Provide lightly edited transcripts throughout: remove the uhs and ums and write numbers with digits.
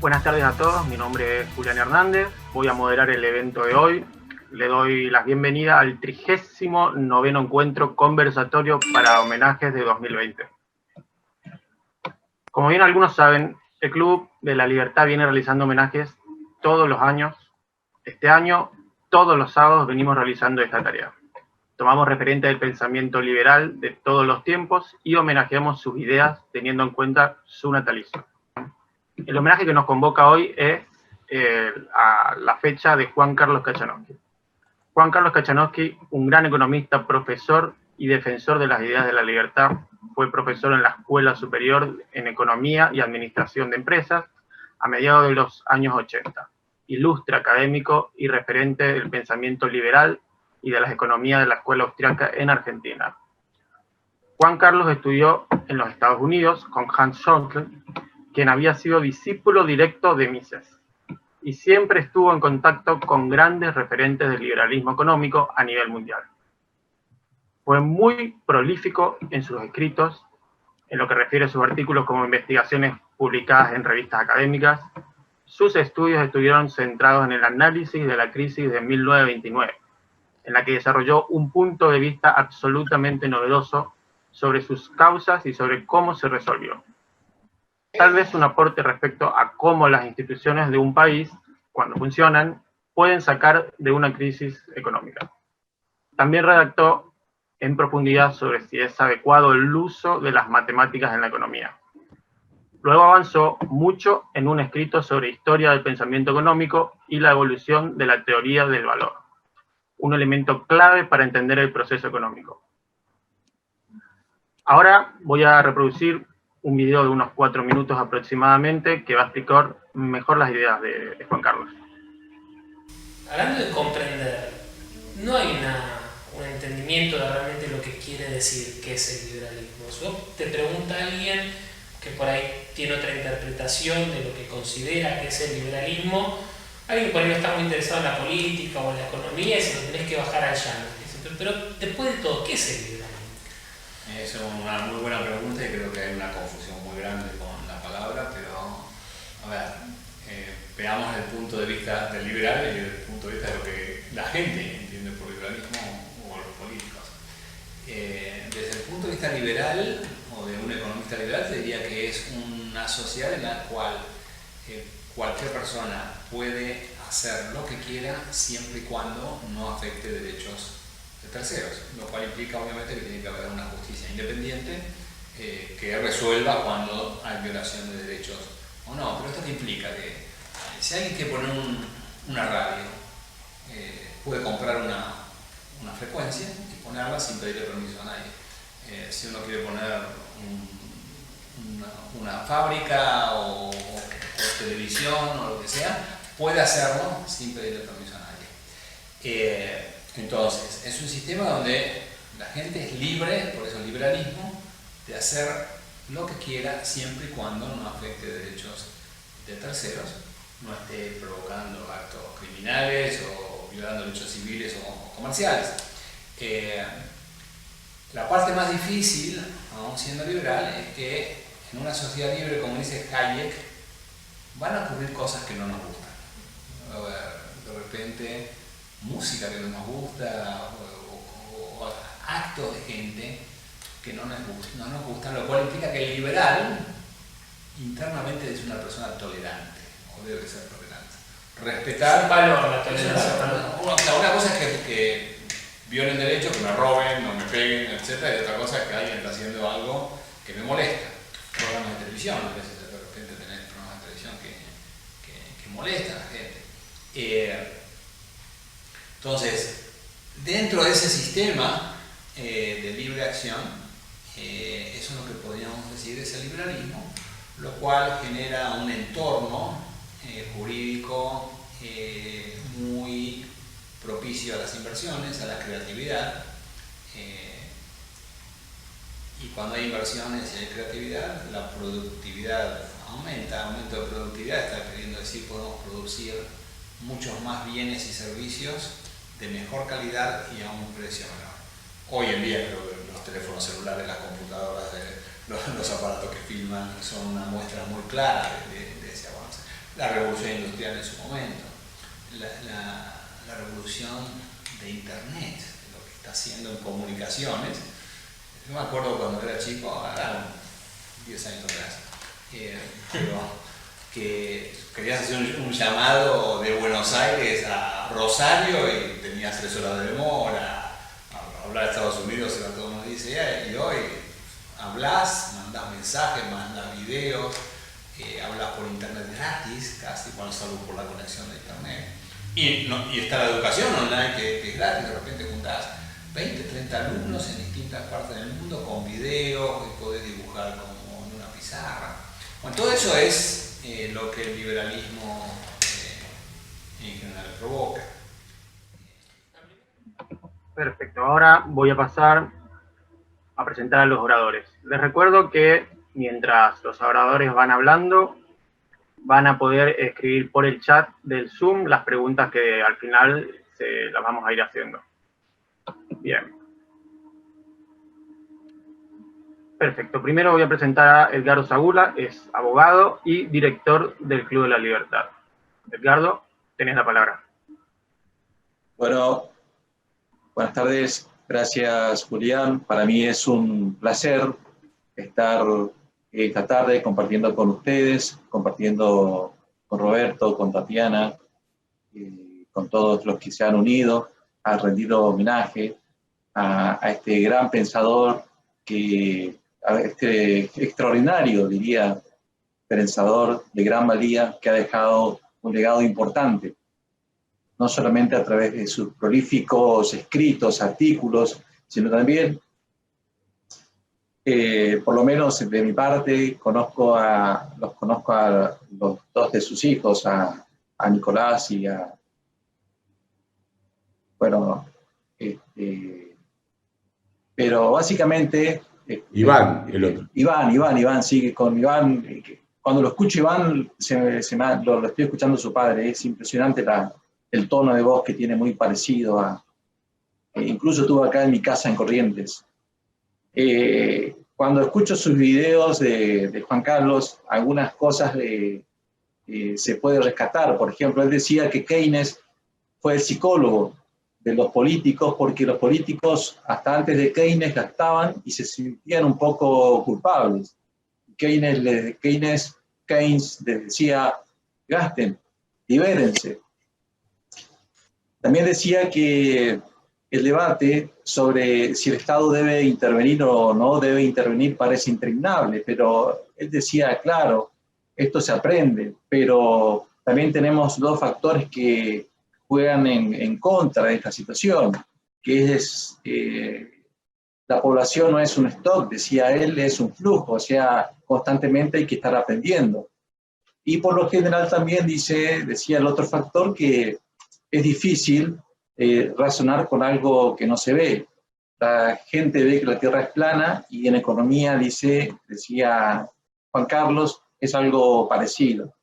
Buenas tardes a todos, mi nombre es Julián Hernández, voy a moderar el evento de hoy. Le doy la bienvenida al 39º encuentro conversatorio para homenajes de 2020. Como bien algunos saben, el Club de la Libertad viene realizando homenajes todos los años. Este año, todos los sábados venimos realizando esta tarea. Tomamos referente del pensamiento liberal de todos los tiempos y homenajeamos sus ideas teniendo en cuenta su natalicio. El homenaje que nos convoca hoy es a la fecha de Juan Carlos Kachanowski. Juan Carlos Kachanowski, un gran economista, profesor y defensor de las ideas de la libertad, fue profesor en la Escuela Superior en Economía y Administración de Empresas a mediados de los años 80. Ilustre académico y referente del pensamiento liberal y de las economías de la Escuela Austriaca en Argentina. Juan Carlos estudió en los Estados Unidos con Hans Schonkel, quien había sido discípulo directo de Mises, y siempre estuvo en contacto con grandes referentes del liberalismo económico a nivel mundial. Fue muy prolífico en sus escritos, en lo que refiere a sus artículos como investigaciones publicadas en revistas académicas. Sus estudios estuvieron centrados en el análisis de la crisis de 1929, en la que desarrolló un punto de vista absolutamente novedoso sobre sus causas y sobre cómo se resolvió. Tal vez un aporte respecto a cómo las instituciones de un país, cuando funcionan, pueden sacar de una crisis económica. También redactó en profundidad sobre si es adecuado el uso de las matemáticas en la economía. Luego avanzó mucho en un escrito sobre historia del pensamiento económico y la evolución de la teoría del valor, un elemento clave para entender el proceso económico. Ahora voy a reproducir un video de unos 4 minutos aproximadamente que va a explicar mejor las ideas de Juan Carlos. Hablando de comprender, no hay un entendimiento de realmente lo que quiere decir qué es el liberalismo. Si vos te pregunta a alguien que por ahí tiene otra interpretación de lo que considera que es el liberalismo, alguien que por ahí no está muy interesado en la política o en la economía, y se lo tenés que bajar al llano. Pero después de todo, ¿qué es el liberalismo? Es una muy buena pregunta y creo que hay una confusión muy grande con la palabra, pero a ver, veamos el punto de vista del liberal y el punto de vista de lo que la gente entiende por liberalismo o los políticos. Desde el punto de vista liberal o de un economista liberal, te diría que es una sociedad en la cual cualquier persona puede hacer lo que quiera siempre y cuando no afecte derechos de terceros, lo cual implica obviamente que tiene que haber una justicia independiente que resuelva cuando hay violación de derechos o no. Pero esto que implica que si alguien quiere poner una radio, puede comprar una frecuencia y ponerla sin pedirle permiso a nadie. Si uno quiere poner una fábrica o televisión o lo que sea, puede hacerlo sin pedirle permiso a nadie. Entonces, es un sistema donde la gente es libre, por eso el liberalismo, de hacer lo que quiera siempre y cuando no afecte derechos de terceros, no esté provocando actos criminales o violando derechos civiles o comerciales. La parte más difícil, aún siendo liberal, es que en una sociedad libre, como dice Hayek, van a ocurrir cosas que no nos gustan. De repente, música que no nos gusta o actos de gente que no nos gustan, lo cual implica que el liberal internamente es una persona tolerante, o debe ser tolerante. Respetar... Es valor la tolerancia. Una cosa es que violen derechos, que me roben, no me peguen, etc. Y otra cosa es que alguien está haciendo algo que me molesta. Programas de televisión, a veces de repente tenés programas de televisión que molestan a la gente. Entonces, dentro de ese sistema de libre acción, eso es lo que podríamos decir es el liberalismo, lo cual genera un entorno jurídico muy propicio a las inversiones, a la creatividad, y cuando hay inversiones y hay creatividad, la productividad aumenta. Aumento de productividad está queriendo decir podemos producir muchos más bienes y servicios de mejor calidad y a un precio menor. Hoy en día creo que los teléfonos celulares, las computadoras, los aparatos que filman son una muestra muy clara de ese avance. la revolución industrial en su momento, la revolución de Internet, lo que está haciendo en comunicaciones. Yo me acuerdo cuando era chico, ahora 10 años atrás, pero que querías hacer un llamado de Buenos Aires a Rosario y tenías 3 horas de demora. A hablar de Estados Unidos era todo una odisea, y hoy hablas, mandas mensajes, mandas videos, hablas por internet gratis, casi cuando salgo por la conexión de internet. Y está la educación online que es gratis, de repente juntás 20, 30 alumnos en distintas partes del mundo con videos y podés dibujar como en una pizarra. Bueno, todo eso es lo que el liberalismo en general provoca. Perfecto, ahora voy a pasar a presentar a los oradores. Les recuerdo que mientras los oradores van hablando, van a poder escribir por el chat del Zoom las preguntas que al final las vamos a ir haciendo. Bien. Perfecto, primero voy a presentar a Edgardo Sagula, es abogado y director del Club de la Libertad. Edgardo, tenés la palabra. Bueno, buenas tardes, gracias Julián. Para mí es un placer estar esta tarde compartiendo con ustedes, compartiendo con Roberto, con Tatiana, con todos los que se han unido, han rendido homenaje a este gran pensador, a este extraordinario, diría, pensador de gran valía que ha dejado un legado importante, no solamente a través de sus prolíficos escritos, artículos, sino también, por lo menos de mi parte, conozco a los dos de sus hijos, a Nicolás y a, bueno, pero básicamente... Iván, el otro. Iván, sí, con Iván, cuando lo escucho Iván, lo estoy escuchando su padre, es impresionante el tono de voz que tiene, muy parecido a... incluso estuvo acá en mi casa en Corrientes. Cuando escucho sus videos de Juan Carlos, algunas cosas se puede rescatar. Por ejemplo, él decía que Keynes fue el psicólogo de los políticos, porque los políticos hasta antes de Keynes gastaban y se sentían un poco culpables. Keynes les decía, gasten, libérense. También decía que el debate sobre si el Estado debe intervenir o no debe intervenir parece interminable, pero él decía, claro, esto se aprende, pero también tenemos dos factores que juegan en contra de esta situación, que es la población no es un stock, decía él, es un flujo, o sea, constantemente hay que estar aprendiendo. Y por lo general también decía el otro factor, que es difícil razonar con algo que no se ve. La gente ve que la Tierra es plana y en economía, decía Juan Carlos, es algo parecido.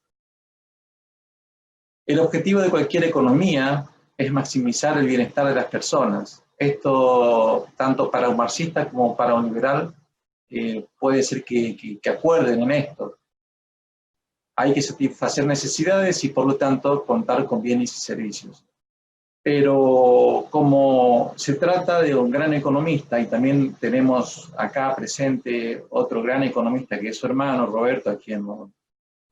El objetivo de cualquier economía es maximizar el bienestar de las personas. Esto, tanto para un marxista como para un liberal, puede ser que acuerden en esto. Hay que satisfacer necesidades y, por lo tanto, contar con bienes y servicios. Pero como se trata de un gran economista, y también tenemos acá presente otro gran economista que es su hermano, Roberto, a quien lo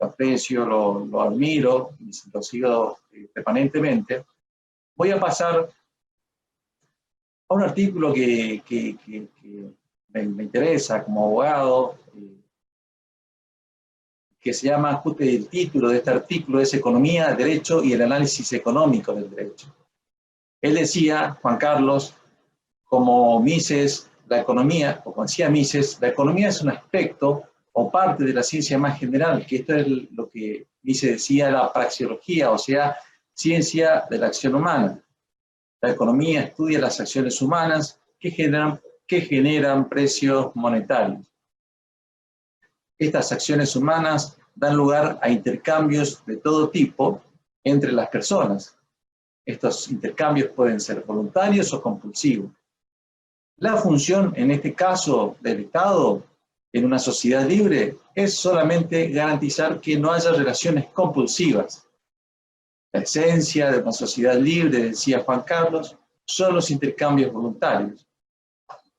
aprecio, lo admiro y lo sigo permanentemente, voy a pasar a un artículo que me interesa como abogado, que se llama, el título de este artículo es Economía, Derecho y el análisis económico del derecho. Él decía, Juan Carlos, como Mises, la economía, o como decía Mises, la economía es un aspecto o parte de la ciencia más general, que esto es lo que Mises decía, la praxeología, o sea, ciencia de la acción humana. La economía estudia las acciones humanas que generan precios monetarios. Estas acciones humanas dan lugar a intercambios de todo tipo entre las personas. Estos intercambios pueden ser voluntarios o compulsivos. La función, en este caso del Estado, en una sociedad libre es solamente garantizar que no haya relaciones compulsivas. La esencia de una sociedad libre, decía Juan Carlos, son los intercambios voluntarios.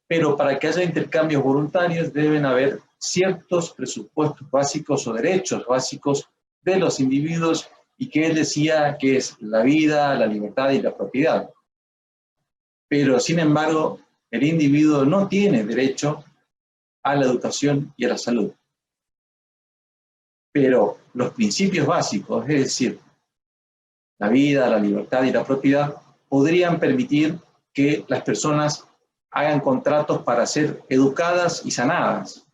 Pero para que haya intercambios voluntarios deben haber ciertos presupuestos básicos o derechos básicos de los individuos, y que él decía que es la vida, la libertad y la propiedad. Pero, sin embargo, el individuo no tiene derecho a la educación y a la salud. Pero los principios básicos, es decir, la vida, la libertad y la propiedad, podrían permitir que las personas hagan contratos para ser educadas y sanadas.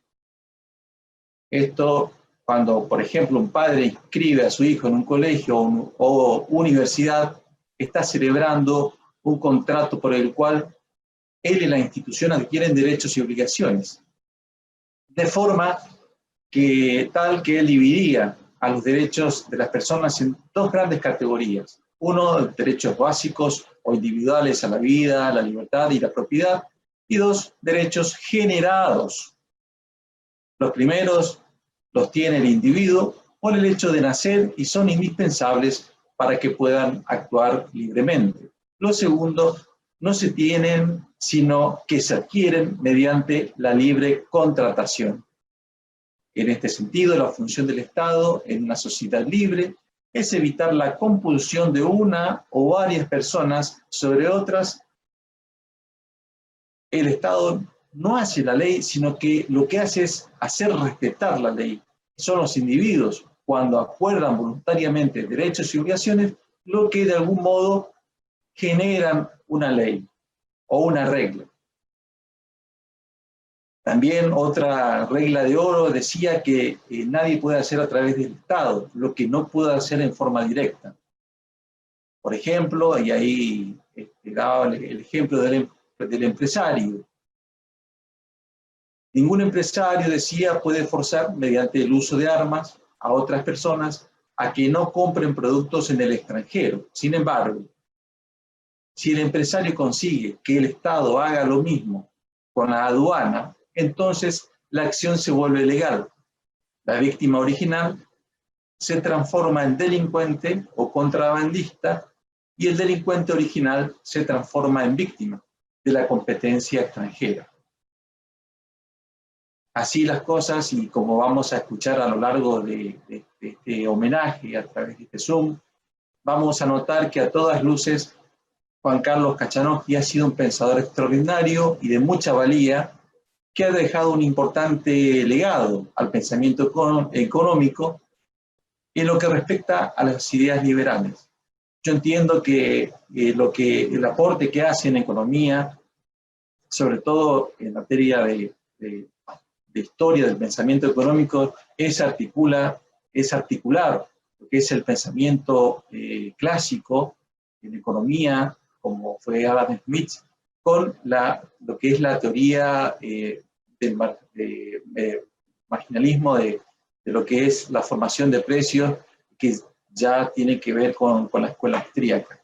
Esto, cuando, por ejemplo, un padre inscribe a su hijo en un colegio o universidad, está celebrando un contrato por el cual él y la institución adquieren derechos y obligaciones, de forma tal que él dividiría a los derechos de las personas en dos grandes categorías. Uno, derechos básicos o individuales a la vida, a la libertad y la propiedad, y dos, derechos generados. Los primeros los tiene el individuo por el hecho de nacer y son indispensables para que puedan actuar libremente. Los segundos no se tienen, sino que se adquieren mediante la libre contratación. En este sentido, la función del Estado en una sociedad libre es evitar la compulsión de una o varias personas sobre otras. El Estado no hace la ley, sino que lo que hace es hacer respetar la ley. Son los individuos, cuando acuerdan voluntariamente derechos y obligaciones, lo que de algún modo generan una ley o una regla. También otra regla de oro decía que nadie puede hacer a través del Estado lo que no pueda hacer en forma directa. Por ejemplo, y ahí daba el ejemplo del empresario. Ningún empresario, decía, puede forzar mediante el uso de armas a otras personas a que no compren productos en el extranjero. Sin embargo, si el empresario consigue que el Estado haga lo mismo con la aduana, entonces la acción se vuelve legal. La víctima original se transforma en delincuente o contrabandista y el delincuente original se transforma en víctima de la competencia extranjera. Así las cosas, y como vamos a escuchar a lo largo de este homenaje a través de este Zoom, vamos a notar que a todas luces Juan Carlos Kachanowski ha sido un pensador extraordinario y de mucha valía, que ha dejado un importante legado al pensamiento económico en lo que respecta a las ideas liberales. Yo entiendo que el aporte que hace en economía, sobre todo en materia de historia del pensamiento económico, es articular lo que es el pensamiento clásico en economía, como fue Adam Smith, con lo que es la teoría del marginalismo, de lo que es la formación de precios, que ya tiene que ver con la escuela austríaca.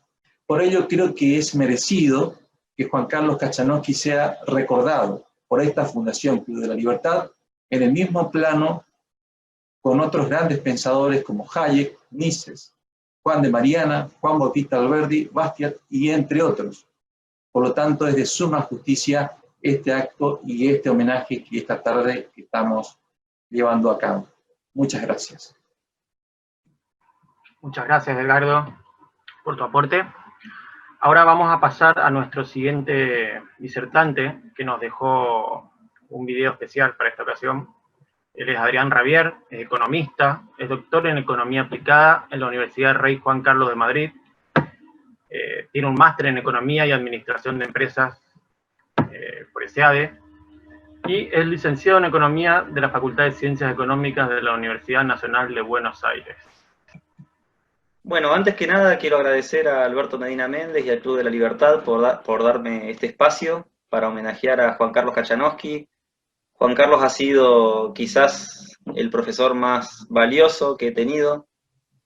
Por ello creo que es merecido que Juan Carlos Kachanowski sea recordado por esta Fundación Club de la Libertad, en el mismo plano con otros grandes pensadores como Hayek, Mises, Juan de Mariana, Juan Bautista Alberdi, Bastiat y entre otros. Por lo tanto, es de suma justicia este acto y este homenaje que esta tarde estamos llevando a cabo. Muchas gracias. Muchas gracias, Edgardo, por tu aporte. Ahora vamos a pasar a nuestro siguiente disertante, que nos dejó un video especial para esta ocasión. Él es Adrián Rabier, es economista, es doctor en Economía Aplicada en la Universidad Rey Juan Carlos de Madrid. Tiene un máster en Economía y Administración de Empresas por ESEADE, y es licenciado en Economía de la Facultad de Ciencias Económicas de la Universidad Nacional de Buenos Aires. Bueno, antes que nada quiero agradecer a Alberto Medina Méndez y al Club de la Libertad por darme este espacio para homenajear a Juan Carlos Kachanowski. Juan Carlos ha sido quizás el profesor más valioso que he tenido.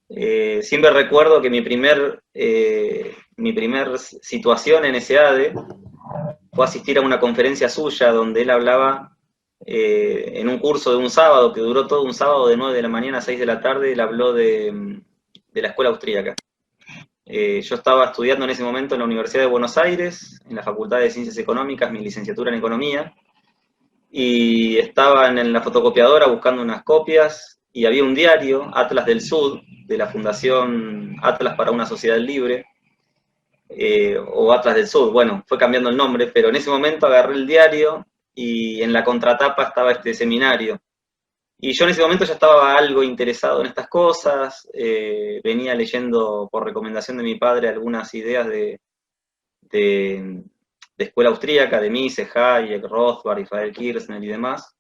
Siempre recuerdo que mi primer situación en ESEADE fue asistir a una conferencia suya donde él hablaba en un curso de un sábado, que duró todo un sábado de 9 de la mañana a 6 de la tarde, él habló de la escuela austríaca. Yo estaba estudiando en ese momento en la Universidad de Buenos Aires, en la Facultad de Ciencias Económicas, mi licenciatura en Economía, y estaba en la fotocopiadora buscando unas copias, y había un diario, Atlas del Sud, de la Fundación Atlas para una Sociedad Libre, o Atlas del Sur, bueno, fue cambiando el nombre, pero en ese momento agarré el diario y en la contratapa estaba este seminario. Y yo en ese momento ya estaba algo interesado en estas cosas, venía leyendo por recomendación de mi padre algunas ideas de escuela austríaca, de Mises, Hayek, Rothbard, Israel Kirzner y demás.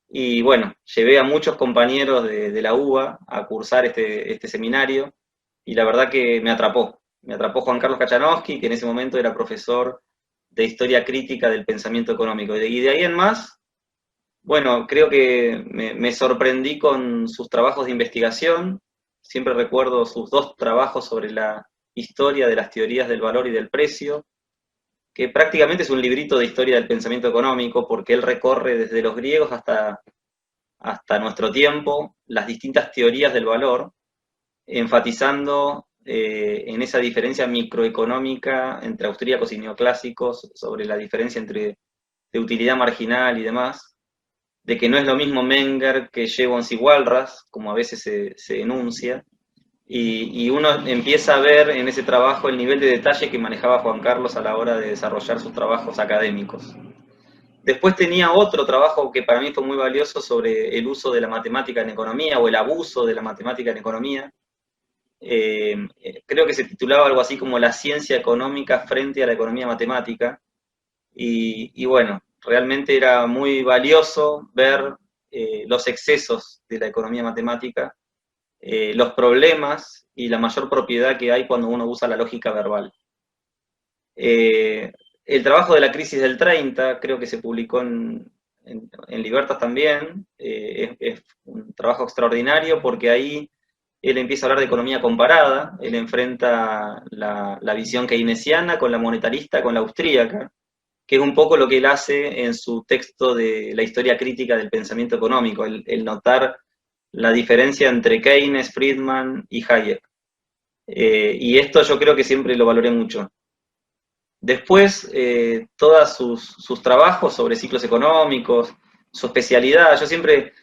Y bueno, llevé a muchos compañeros de la UBA a cursar este seminario, y la verdad que me atrapó. Me atrapó Juan Carlos Kachanowski, que en ese momento era profesor de Historia Crítica del Pensamiento Económico. Y de ahí en más, bueno, creo que me sorprendí con sus trabajos de investigación. Siempre recuerdo sus 2 trabajos sobre la historia de las teorías del valor y del precio, que prácticamente es un librito de historia del pensamiento económico, porque él recorre desde los griegos hasta nuestro tiempo las distintas teorías del valor, enfatizando en esa diferencia microeconómica entre austríacos y neoclásicos, sobre la diferencia entre de utilidad marginal y demás, de que no es lo mismo Menger que Jevons y Walras, como a veces se enuncia, y uno empieza a ver en ese trabajo el nivel de detalle que manejaba Juan Carlos a la hora de desarrollar sus trabajos académicos. Después tenía otro trabajo que para mí fue muy valioso sobre el uso de la matemática en economía, o el abuso de la matemática en economía. Creo que se titulaba algo así como La ciencia económica frente a la economía matemática, y bueno, realmente era muy valioso ver los excesos de la economía matemática, los problemas y la mayor propiedad que hay cuando uno usa la lógica verbal. El trabajo de la crisis del 30, creo que se publicó en Libertas también, es un trabajo extraordinario, porque ahí él empieza a hablar de economía comparada, él enfrenta la visión keynesiana con la monetarista, con la austríaca, que es un poco lo que él hace en su texto de la historia crítica del pensamiento económico, el notar la diferencia entre Keynes, Friedman y Hayek. Y esto yo creo que siempre lo valoré mucho. Después, todos sus trabajos sobre ciclos económicos, su especialidad, yo siempre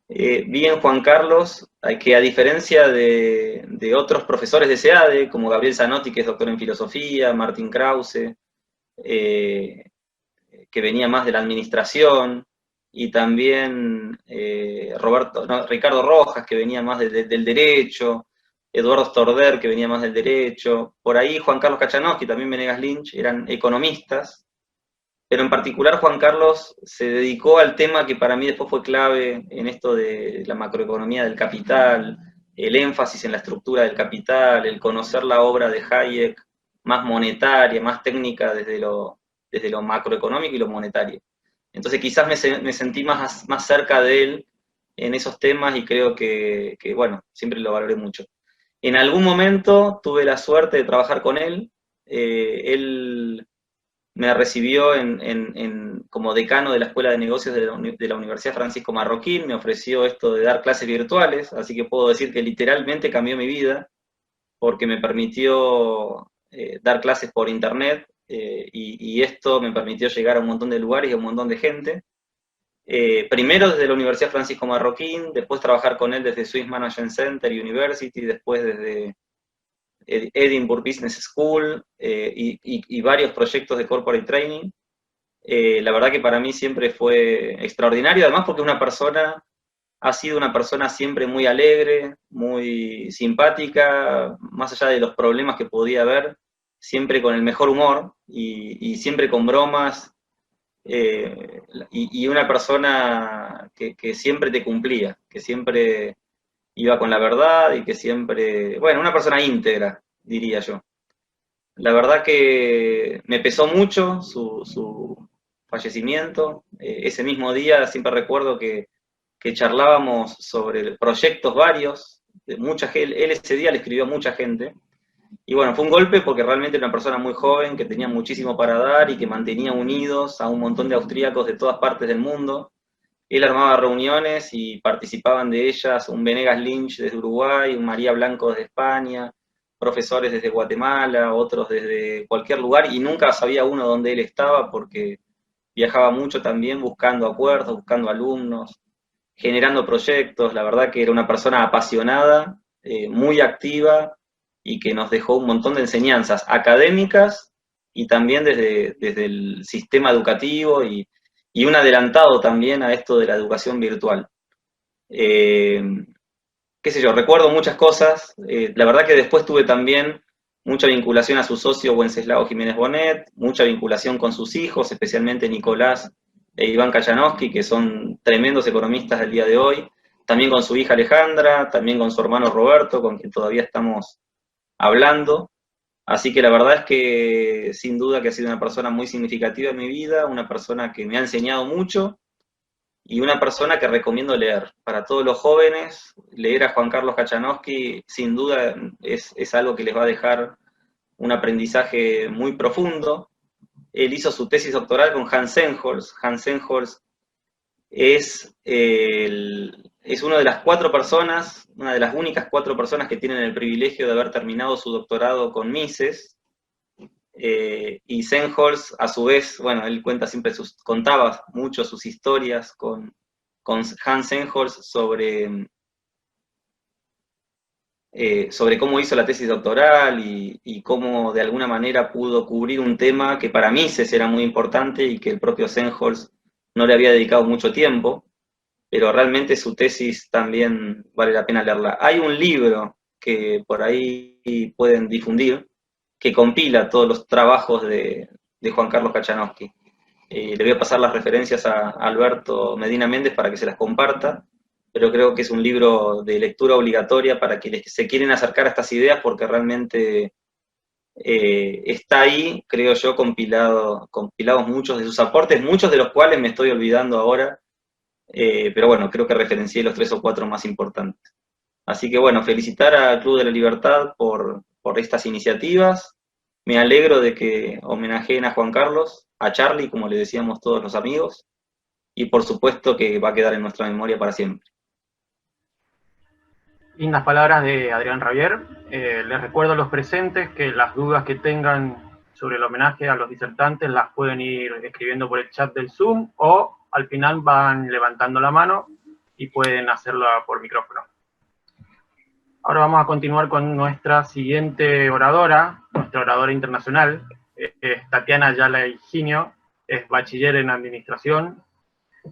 vi en Juan Carlos que, a diferencia de otros profesores de SEADE, como Gabriel Zanotti, que es doctor en filosofía, Martín Krause, que venía más de la administración, y también Ricardo Rojas, que venía más del derecho, Eduardo Storder, que venía más del derecho, por ahí Juan Carlos Kachanowski, también Venegas Lynch, eran economistas, pero en particular Juan Carlos se dedicó al tema que para mí después fue clave en esto de la macroeconomía del capital, el énfasis en la estructura del capital, el conocer la obra de Hayek más monetaria, más técnica desde lo macroeconómico y lo monetario. Entonces quizás me sentí más cerca de él en esos temas, y creo que bueno, siempre lo valoré mucho. En algún momento tuve la suerte de trabajar con él. Él me recibió como decano de la Escuela de Negocios de la Universidad Francisco Marroquín, me ofreció esto de dar clases virtuales, así que puedo decir que literalmente cambió mi vida, porque me permitió dar clases por internet, y esto me permitió llegar a un montón de lugares y a un montón de gente. Primero desde la Universidad Francisco Marroquín, después trabajar con él desde Swiss Management Center University, después desde Edinburgh Business School, y varios proyectos de corporate training. La verdad que para mí siempre fue extraordinario, además porque ha sido una persona siempre muy alegre, muy simpática, más allá de los problemas que podía haber, siempre con el mejor humor, y siempre con bromas, y una persona que siempre te cumplía, que siempre iba con la verdad, y que siempre, bueno, una persona íntegra, diría yo. La verdad que me pesó mucho su fallecimiento. Ese mismo día siempre recuerdo que charlábamos sobre proyectos varios, él ese día le escribió a mucha gente, y bueno, fue un golpe porque realmente era una persona muy joven, que tenía muchísimo para dar y que mantenía unidos a un montón de austríacos de todas partes del mundo, Él armaba reuniones y participaban de ellas un Venegas Lynch desde Uruguay, un María Blanco desde España, profesores desde Guatemala, otros desde cualquier lugar, y nunca sabía uno dónde él estaba porque viajaba mucho también buscando acuerdos, buscando alumnos, generando proyectos. La verdad que era una persona apasionada, muy activa y que nos dejó un montón de enseñanzas académicas y también desde el sistema educativo y un adelantado también a esto de la educación virtual. Qué sé yo, recuerdo muchas cosas. La verdad que después tuve también mucha vinculación a su socio Wenceslao Jiménez Bonet, mucha vinculación con sus hijos, especialmente Nicolás e Iván Kachanovsky, que son tremendos economistas del día de hoy, también con su hija Alejandra, también con su hermano Roberto, con quien todavía estamos hablando. Así que la verdad es que sin duda que ha sido una persona muy significativa en mi vida, una persona que me ha enseñado mucho y una persona que recomiendo leer. Para todos los jóvenes, leer a Juan Carlos Kachanovsky sin duda es algo que les va a dejar un aprendizaje muy profundo. Él hizo su tesis doctoral con Hans Sennholz. Hans Sennholz es una de las 4 personas, una de las únicas 4 personas que tienen el privilegio de haber terminado su doctorado con Mises, y Sennholz, a su vez, bueno, él contaba mucho sus historias con Hans Sennholz sobre cómo hizo la tesis doctoral y cómo de alguna manera pudo cubrir un tema que para Mises era muy importante y que el propio Sennholz no le había dedicado mucho tiempo, pero realmente su tesis también vale la pena leerla. Hay un libro que por ahí pueden difundir, que compila todos los trabajos de Juan Carlos Kachanovsky. Le voy a pasar las referencias a Alberto Medina Méndez para que se las comparta, pero creo que es un libro de lectura obligatoria para quienes se quieren acercar a estas ideas, porque realmente está ahí, creo yo, compilados muchos de sus aportes, muchos de los cuales me estoy olvidando ahora, pero bueno, creo que referencié los 3 o 4 más importantes. Así que bueno, felicitar al Club de la Libertad por estas iniciativas. Me alegro de que homenajeen a Juan Carlos, a Charlie, como le decíamos todos los amigos, y por supuesto que va a quedar en nuestra memoria para siempre. Lindas palabras de Adrián Rabier. Les recuerdo a los presentes que las dudas que tengan sobre el homenaje a los disertantes las pueden ir escribiendo por el chat del Zoom o al final van levantando la mano y pueden hacerlo por micrófono. Ahora vamos a continuar con nuestra siguiente oradora, nuestra oradora internacional, es Tatiana Ayala Higinio, es bachiller en Administración,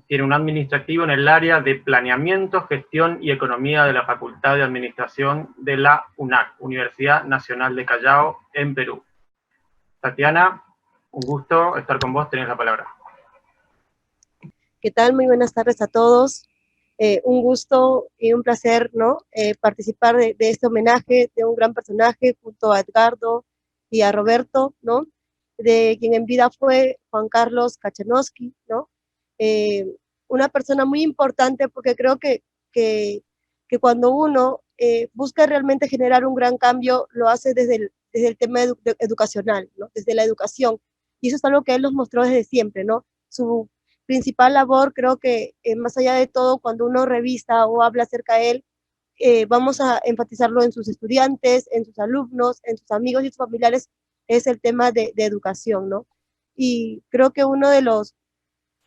tiene un administrativo en el área de Planeamiento, Gestión y Economía de la Facultad de Administración de la UNAC, Universidad Nacional de Callao, en Perú. Tatiana, un gusto estar con vos, tenés la palabra. ¿Qué tal? Muy buenas tardes a todos. Un gusto y un placer, ¿no? Participar de este homenaje de un gran personaje junto a Edgardo y a Roberto, ¿no? De quien en vida fue Juan Carlos Kachanovsky, ¿no? Una persona muy importante porque creo que cuando uno busca realmente generar un gran cambio, lo hace desde el tema educacional, ¿no? Desde la educación. Y eso es algo que él nos mostró desde siempre, ¿no? Su principal labor, creo que más allá de todo, cuando uno revisa o habla acerca de él, vamos a enfatizarlo en sus estudiantes, en sus alumnos, en sus amigos y sus familiares, es el tema de educación, ¿no? Y creo que uno de los,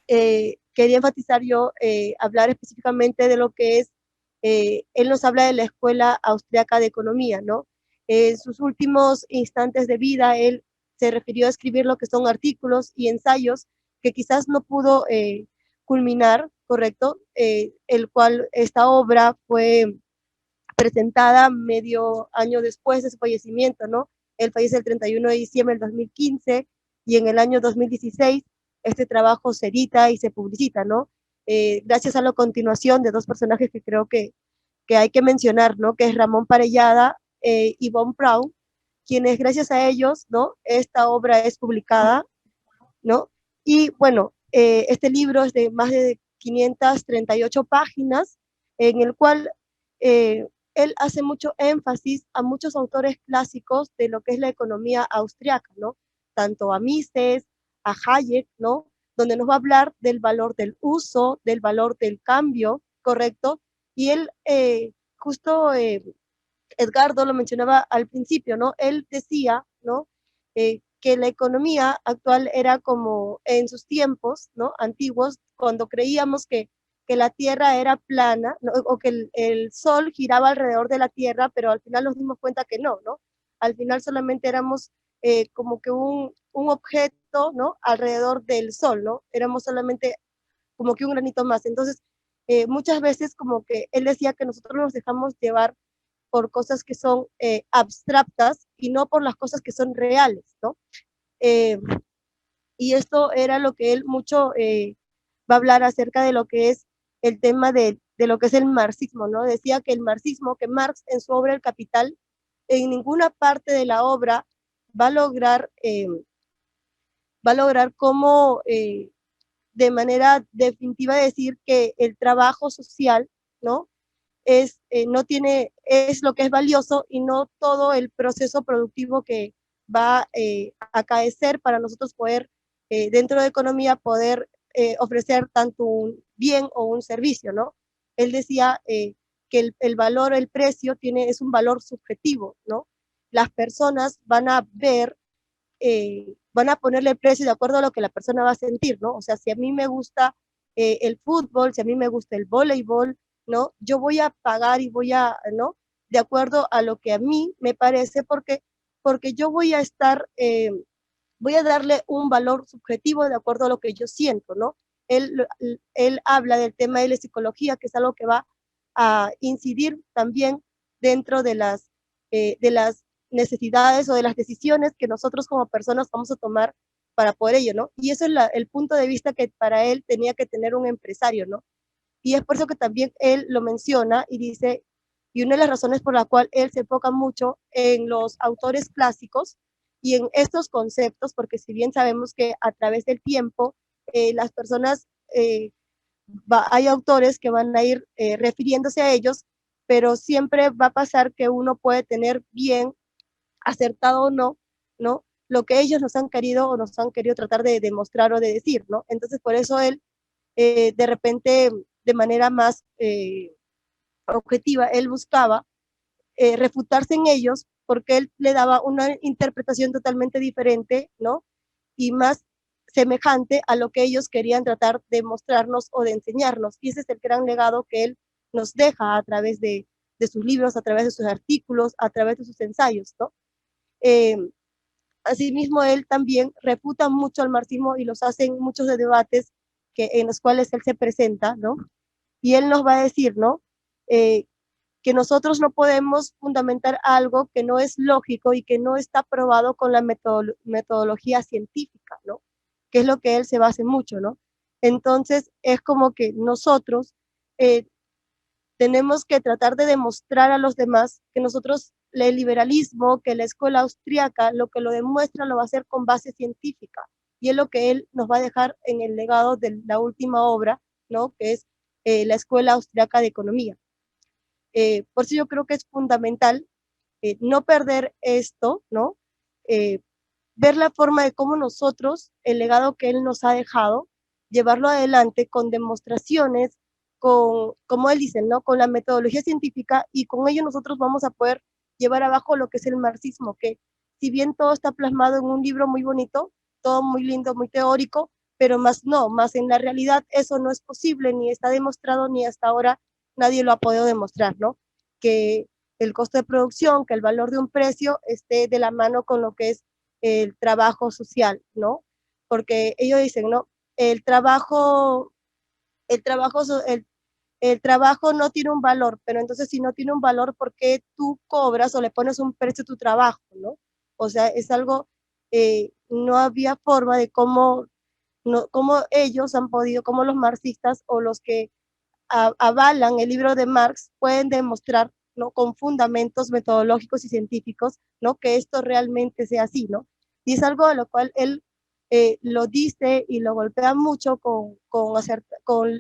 quería enfatizar yo, hablar específicamente de lo que es, él nos habla de la Escuela Austriaca de Economía, ¿no? En sus últimos instantes de vida, él se refirió a escribir lo que son artículos y ensayos que quizás no pudo culminar, ¿correcto? El cual esta obra fue presentada medio año después de su fallecimiento, ¿no? Él fallece el 31 de diciembre del 2015 y en el año 2016 este trabajo se edita y se publicita, ¿no? Gracias a la continuación de 2 personajes que creo que hay que mencionar, ¿no? Que es Ramón Parellada y Von Braun, quienes gracias a ellos, ¿no? Esta obra es publicada, ¿no? Y bueno, este libro es de más de 538 páginas, en el cual él hace mucho énfasis a muchos autores clásicos de lo que es la economía austriaca, ¿no? Tanto a Mises, a Hayek, ¿no? donde nos va a hablar del valor del uso, del valor del cambio, ¿correcto? Y él, justo Edgardo lo mencionaba al principio, ¿no? Él decía, ¿no? Que la economía actual era como en sus tiempos, ¿no? Antiguos, cuando creíamos que la Tierra era plana, ¿no? O que el Sol giraba alrededor de la Tierra, pero al final nos dimos cuenta que no, ¿no? Al final solamente éramos como que un objeto, ¿no? Alrededor del Sol, ¿no? Éramos solamente como que un granito más. Entonces, muchas veces como que él decía que nosotros nos dejamos llevar por cosas que son abstractas y no por las cosas que son reales, ¿no? Eh, y esto era lo que él mucho va a hablar acerca de lo que es el tema de lo que es el marxismo, ¿no? Decía que el marxismo, que Marx en su obra El Capital, en ninguna parte de la obra va a lograr como de manera definitiva decir que el trabajo social, ¿no? No tiene, es lo que es valioso y no todo el proceso productivo que va a acaecer para nosotros poder, dentro de economía, poder ofrecer tanto un bien o un servicio, ¿no? Él decía que el valor, el precio es un valor subjetivo, ¿no? Las personas van a ver, van a ponerle el precio de acuerdo a lo que la persona va a sentir, ¿no? O sea, si a mí me gusta el fútbol, si a mí me gusta el voleibol, ¿no? Yo voy a pagar y voy a, ¿no? De acuerdo a lo que a mí me parece, porque yo voy a estar, voy a darle un valor subjetivo de acuerdo a lo que yo siento, ¿no? Él, él habla del tema de la psicología, que es algo que va a incidir también dentro de las necesidades o de las decisiones que nosotros como personas vamos a tomar para poder ello, ¿no? Y eso es el punto de vista que para él tenía que tener un empresario, ¿no? Y es por eso que también él lo menciona y dice, y una de las razones por la cual él se enfoca mucho en los autores clásicos y en estos conceptos, porque si bien sabemos que a través del tiempo las personas, hay autores que van a ir refiriéndose a ellos, pero siempre va a pasar que uno puede tener bien acertado o no, ¿no? Lo que ellos nos han querido o nos han querido tratar de demostrar o de decir, ¿no? Entonces, por eso él, de repente, de manera más objetiva, él buscaba refutarse en ellos porque él le daba una interpretación totalmente diferente, ¿no? Y más semejante a lo que ellos querían tratar de mostrarnos o de enseñarnos. Y ese es el gran legado que él nos deja a través de sus libros, a través de sus artículos, a través de sus ensayos, ¿no? Eh, Asimismo, él también refuta mucho al marxismo y los hace en muchos de debates en los cuales él se presenta, ¿no? Y él nos va a decir, ¿no? Que nosotros no podemos fundamentar algo que no es lógico y que no está probado con la metodología científica, ¿no? Que es lo que él se basa mucho, ¿no? Entonces, es como que nosotros tenemos que tratar de demostrar a los demás que nosotros, el liberalismo, que la escuela austríaca, lo que lo demuestra lo va a hacer con base científica. Y es lo que él nos va a dejar en el legado de la última obra, ¿no? Que es la Escuela Austriaca de Economía. Por eso yo creo que es fundamental no perder esto, ¿no? Ver la forma de cómo nosotros, el legado que él nos ha dejado, llevarlo adelante con demostraciones, como él dice, ¿no? Con la metodología científica, y con ello nosotros vamos a poder llevar abajo lo que es el marxismo, que si bien todo está plasmado en un libro muy bonito, todo muy lindo, muy teórico, pero más en la realidad eso no es posible, ni está demostrado, ni hasta ahora nadie lo ha podido demostrar, ¿no? Que el costo de producción, que el valor de un precio esté de la mano con lo que es el trabajo social, ¿no? Porque ellos dicen, ¿no? El trabajo, el trabajo, el trabajo no tiene un valor, pero entonces si no tiene un valor, ¿por qué tú cobras o le pones un precio a tu trabajo, ¿no? O sea, es algo, no había forma de cómo, no, cómo ellos han podido, cómo los marxistas o los que avalan el libro de Marx pueden demostrar, ¿no? Con fundamentos metodológicos y científicos, ¿no? Que esto realmente sea así, ¿no? Y es algo a lo cual él lo dice y lo golpea mucho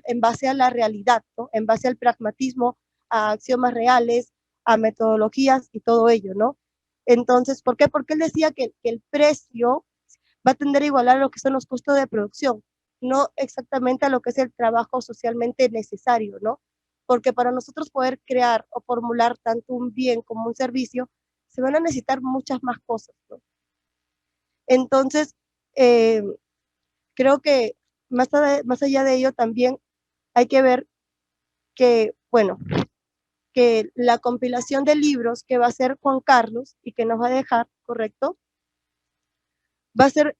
en base a la realidad, ¿no? En base al pragmatismo, a axiomas reales, a metodologías y todo ello, ¿no? Entonces, ¿por qué? Porque él decía que el precio va a tender a igualar lo que son los costos de producción. no exactamente a lo que es el trabajo socialmente necesario, ¿no? Porque para nosotros poder crear o formular tanto un bien como un servicio, se van a necesitar muchas más cosas, ¿no? Entonces, creo que más allá de ello también hay que ver que, bueno, que la compilación de libros que va a hacer Juan Carlos y que nos va a dejar, ¿correcto? Va a ser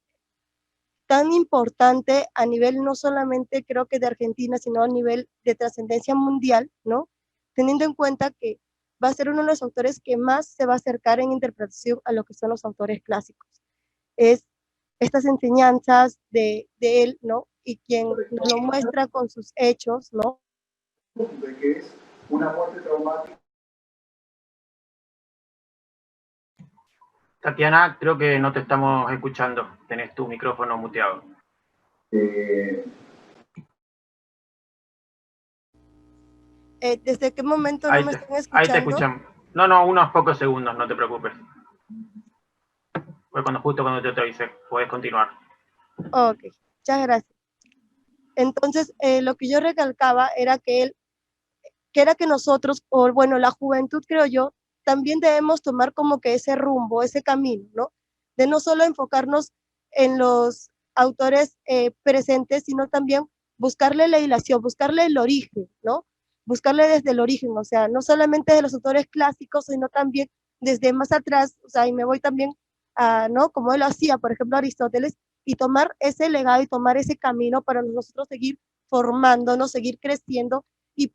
tan importante a nivel no solamente creo que de Argentina, sino a nivel de trascendencia mundial, ¿no? Teniendo en cuenta que va a ser uno de los autores que más se va a acercar en interpretación a lo que son los autores clásicos. Es estas enseñanzas de él, ¿no? Y quien nos lo muestra con sus hechos, ¿no? De que es una muerte traumática. Tatiana, creo que no te estamos escuchando. Tenés tu micrófono muteado. ¿Desde qué momento no me están escuchando? Ahí te escuchan. No, unos pocos segundos, no te preocupes. Fue justo cuando yo te avisé. Puedes continuar. Ok, muchas gracias. Entonces, lo que yo recalcaba era que nosotros, o bueno, la juventud, creo yo, también debemos tomar como que ese rumbo, ese camino, ¿no? De no solo enfocarnos en los autores presentes, sino también buscarle la hilación, buscarle el origen, ¿no? Buscarle desde el origen, o sea, no solamente de los autores clásicos, sino también desde más atrás, o sea, y me voy también a, ¿no? Como él lo hacía, por ejemplo, Aristóteles, y tomar ese legado y tomar ese camino para nosotros seguir formándonos, seguir creciendo y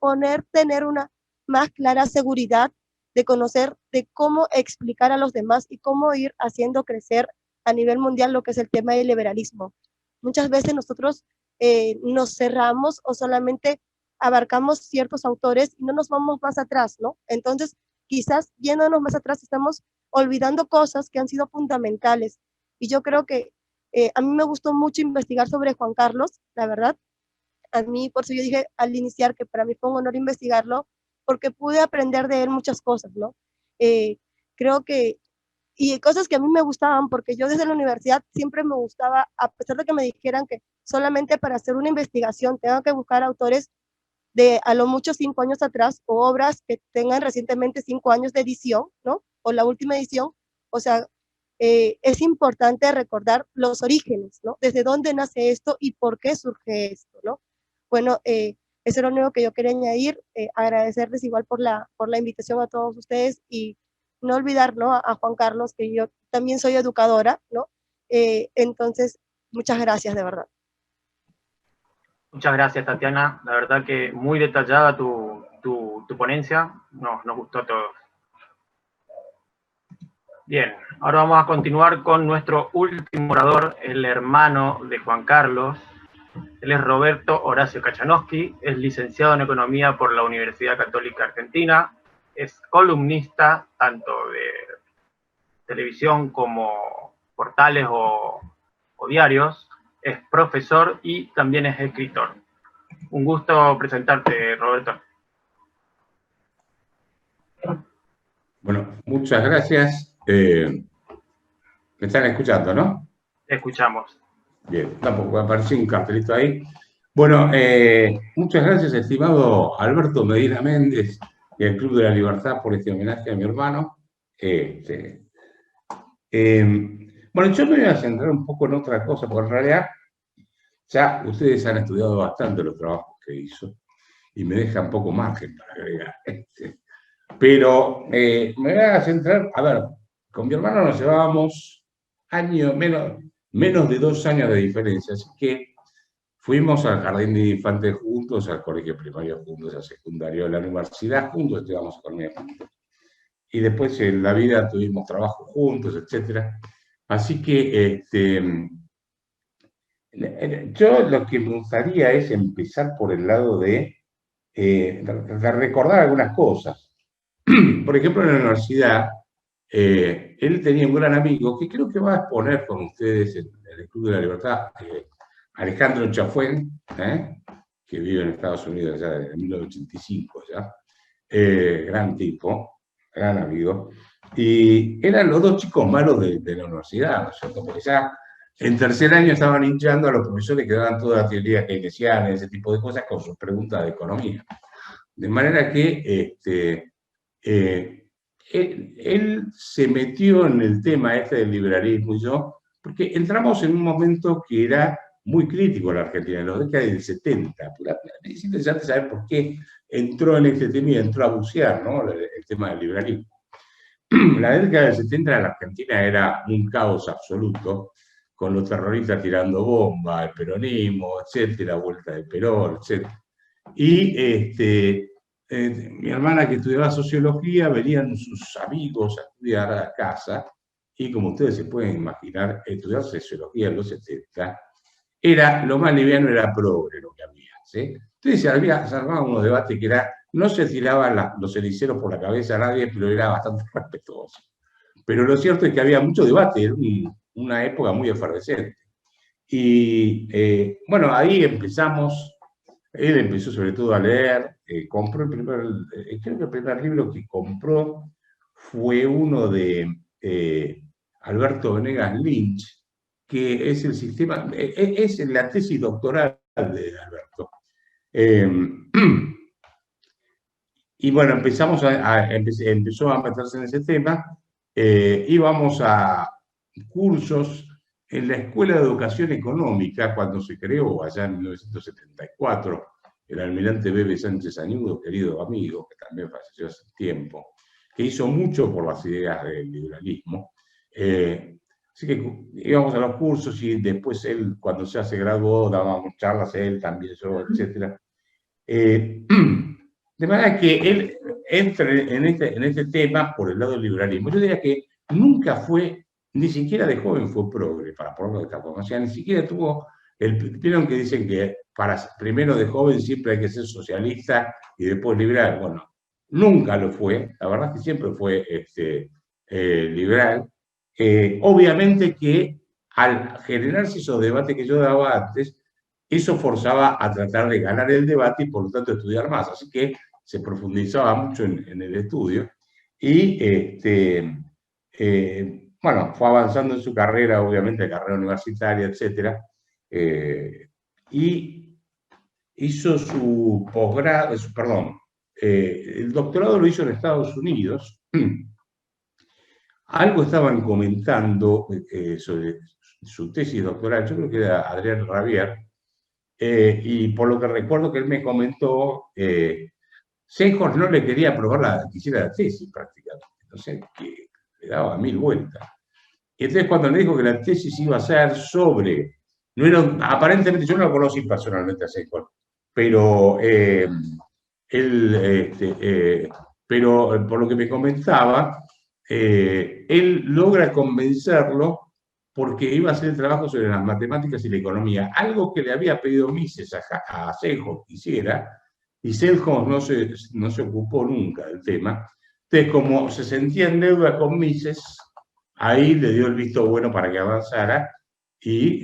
tener una más clara seguridad de conocer de cómo explicar a los demás y cómo ir haciendo crecer a nivel mundial lo que es el tema del liberalismo. Muchas veces nosotros nos cerramos o solamente abarcamos ciertos autores y no nos vamos más atrás, ¿no? Entonces, quizás yéndonos más atrás estamos olvidando cosas que han sido fundamentales. Y yo creo que a mí me gustó mucho investigar sobre Juan Carlos, la verdad. A mí, por eso yo dije al iniciar que para mí fue un honor investigarlo, porque pude aprender de él muchas cosas, ¿no? Creo que, y cosas que a mí me gustaban, porque yo desde la universidad siempre me gustaba, a pesar de que me dijeran que solamente para hacer una investigación tengo que buscar autores de a lo mucho 5 años atrás, o obras que tengan recientemente 5 años de edición, ¿no? O la última edición, o sea, es importante recordar los orígenes, ¿no? Desde dónde nace esto y por qué surge esto, ¿no? Bueno, eso es lo único que yo quería añadir, agradecerles igual por la invitación a todos ustedes y no olvidar, ¿no? A Juan Carlos, que yo también soy educadora, ¿no? Entonces, muchas gracias, de verdad. Muchas gracias, Tatiana. La verdad que muy detallada tu ponencia. Nos gustó a todos. Bien, ahora vamos a continuar con nuestro último orador, el hermano de Juan Carlos. Él es Roberto Horacio Kachanowski, es licenciado en Economía por la Universidad Católica Argentina, es columnista tanto de televisión como portales o diarios, es profesor y también es escritor. Un gusto presentarte, Roberto. Bueno, muchas gracias. ¿Me están escuchando, no? Escuchamos. Bien, tampoco apareció un cartelito ahí. Bueno, muchas gracias, estimado Alberto Medina Méndez y el Club de la Libertad por este homenaje a mi hermano. Bueno, yo me voy a centrar un poco en otra cosa, porque en realidad ya ustedes han estudiado bastante los trabajos que hizo y me dejan poco margen para agregar. Pero me voy a centrar, a ver, con mi hermano nos llevábamos menos de 2 años de diferencia, así que fuimos al jardín de infantes juntos, al colegio primario juntos, al secundario, a la universidad juntos, estudiamos economía juntos. Y después en la vida tuvimos trabajo juntos, etc. Así que yo lo que me gustaría es empezar por el lado de recordar algunas cosas. Por ejemplo, en la universidad, él tenía un gran amigo que creo que va a exponer con ustedes en el Club de la Libertad, Alejandro Chafuen, que vive en Estados Unidos ya desde 1985, ya. Gran tipo, gran amigo. Y eran los 2 chicos malos de la universidad, ¿no es cierto? Porque ya en tercer año estaban hinchando a los profesores que daban toda la teoría keynesiana, ese tipo de cosas, con sus preguntas de economía. De manera que él se metió en el tema este del liberalismo y yo, porque entramos en un momento que era muy crítico en la Argentina, en los décadas del 70. Es interesante saber por qué entró en este tema y entró a bucear, ¿no?, el tema del liberalismo. La década del 70 en la Argentina era un caos absoluto, con los terroristas tirando bombas, el peronismo, etcétera, vuelta de Perón, etcétera. Y mi hermana, que estudiaba sociología, venían sus amigos a estudiar a casa, y como ustedes se pueden imaginar, estudiar sociología en los 70 era lo más liviano, era progre lo que había, ¿sí? Entonces se armaban unos debates que era, no se tiraban los ceniceros por la cabeza a nadie, pero era bastante respetuoso. Pero lo cierto es que había mucho debate, era una época muy efervescente. Y bueno, ahí empezamos, él empezó sobre todo a leer, compró creo que el primer libro que compró fue uno de Alberto Venegas Lynch, que es el sistema, es la tesis doctoral de Alberto. Y bueno, empezó a meterse en ese tema, íbamos a cursos en la Escuela de Educación Económica, cuando se creó allá en 1974, el almirante Bebe Sánchez Añudo, querido amigo, que también falleció hace tiempo, que hizo mucho por las ideas del liberalismo. Así que íbamos a los cursos y después él, cuando ya se graduó, dábamos charlas, él también, yo, etc. De manera que él entra en este tema por el lado del liberalismo. Yo diría que nunca fue, ni siquiera de joven fue progre, para ponerlo de esta forma. O sea, ni siquiera tuvo, vieron que dicen que primero de joven siempre hay que ser socialista y después liberal. Bueno, nunca lo fue, la verdad es que siempre fue liberal. Obviamente que al generarse esos debates que yo daba antes, eso forzaba a tratar de ganar el debate y por lo tanto estudiar más. Así que se profundizaba mucho en el estudio y bueno, fue avanzando en su carrera, obviamente, carrera universitaria, etc. Y hizo su posgrado, el doctorado lo hizo en Estados Unidos. Algo estaban comentando sobre su tesis doctoral, yo creo que era Adrián Rabier, y por lo que recuerdo que él me comentó, Seinhorn no le quería aprobar quisiera la tesis prácticamente, entonces que le daba 1000 vueltas. Y entonces cuando le dijo que la tesis iba a ser sobre, aparentemente yo no lo conocí personalmente a Seinhorn, pero pero por lo que me comentaba, él logra convencerlo porque iba a hacer el trabajo sobre las matemáticas y la economía, algo que le había pedido Mises a Seinhorn que hiciera, y Seinhorn no se ocupó nunca del tema. Entonces, como se sentía en deuda con Mises, ahí le dio el visto bueno para que avanzara y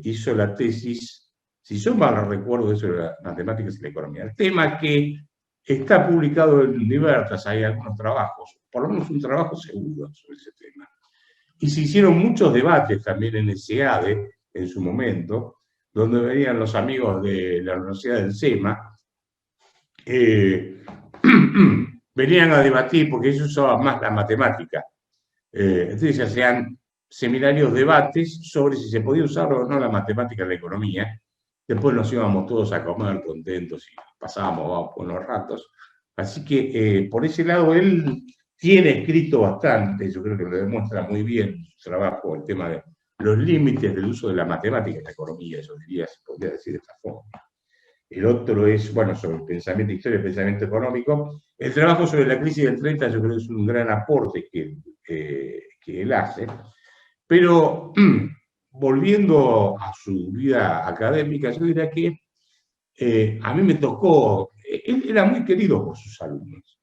hizo la tesis, si yo mal no recuerdo, sobre las matemáticas y la economía. El tema que está publicado en Libertas, hay algunos trabajos, por lo menos un trabajo seguro sobre ese tema. Y se hicieron muchos debates también en el SEADE, en su momento, donde venían los amigos de la Universidad del SEMA, venían a debatir porque ellos usaban más la matemática. Entonces se hacían seminarios, debates sobre si se podía usar o no la matemática en la economía. Después nos íbamos todos a comer contentos y pasábamos con los ratos. Así que por ese lado él tiene escrito bastante, yo creo que lo demuestra muy bien su trabajo, el tema de los límites del uso de la matemática en la economía, eso diría, se podría decir de esta forma. El otro es, bueno, sobre el pensamiento, historia del pensamiento económico. El trabajo sobre la crisis del 30 yo creo que es un gran aporte que él hace. Pero volviendo a su vida académica, yo diría que a mí me tocó, él era muy querido por sus alumnos.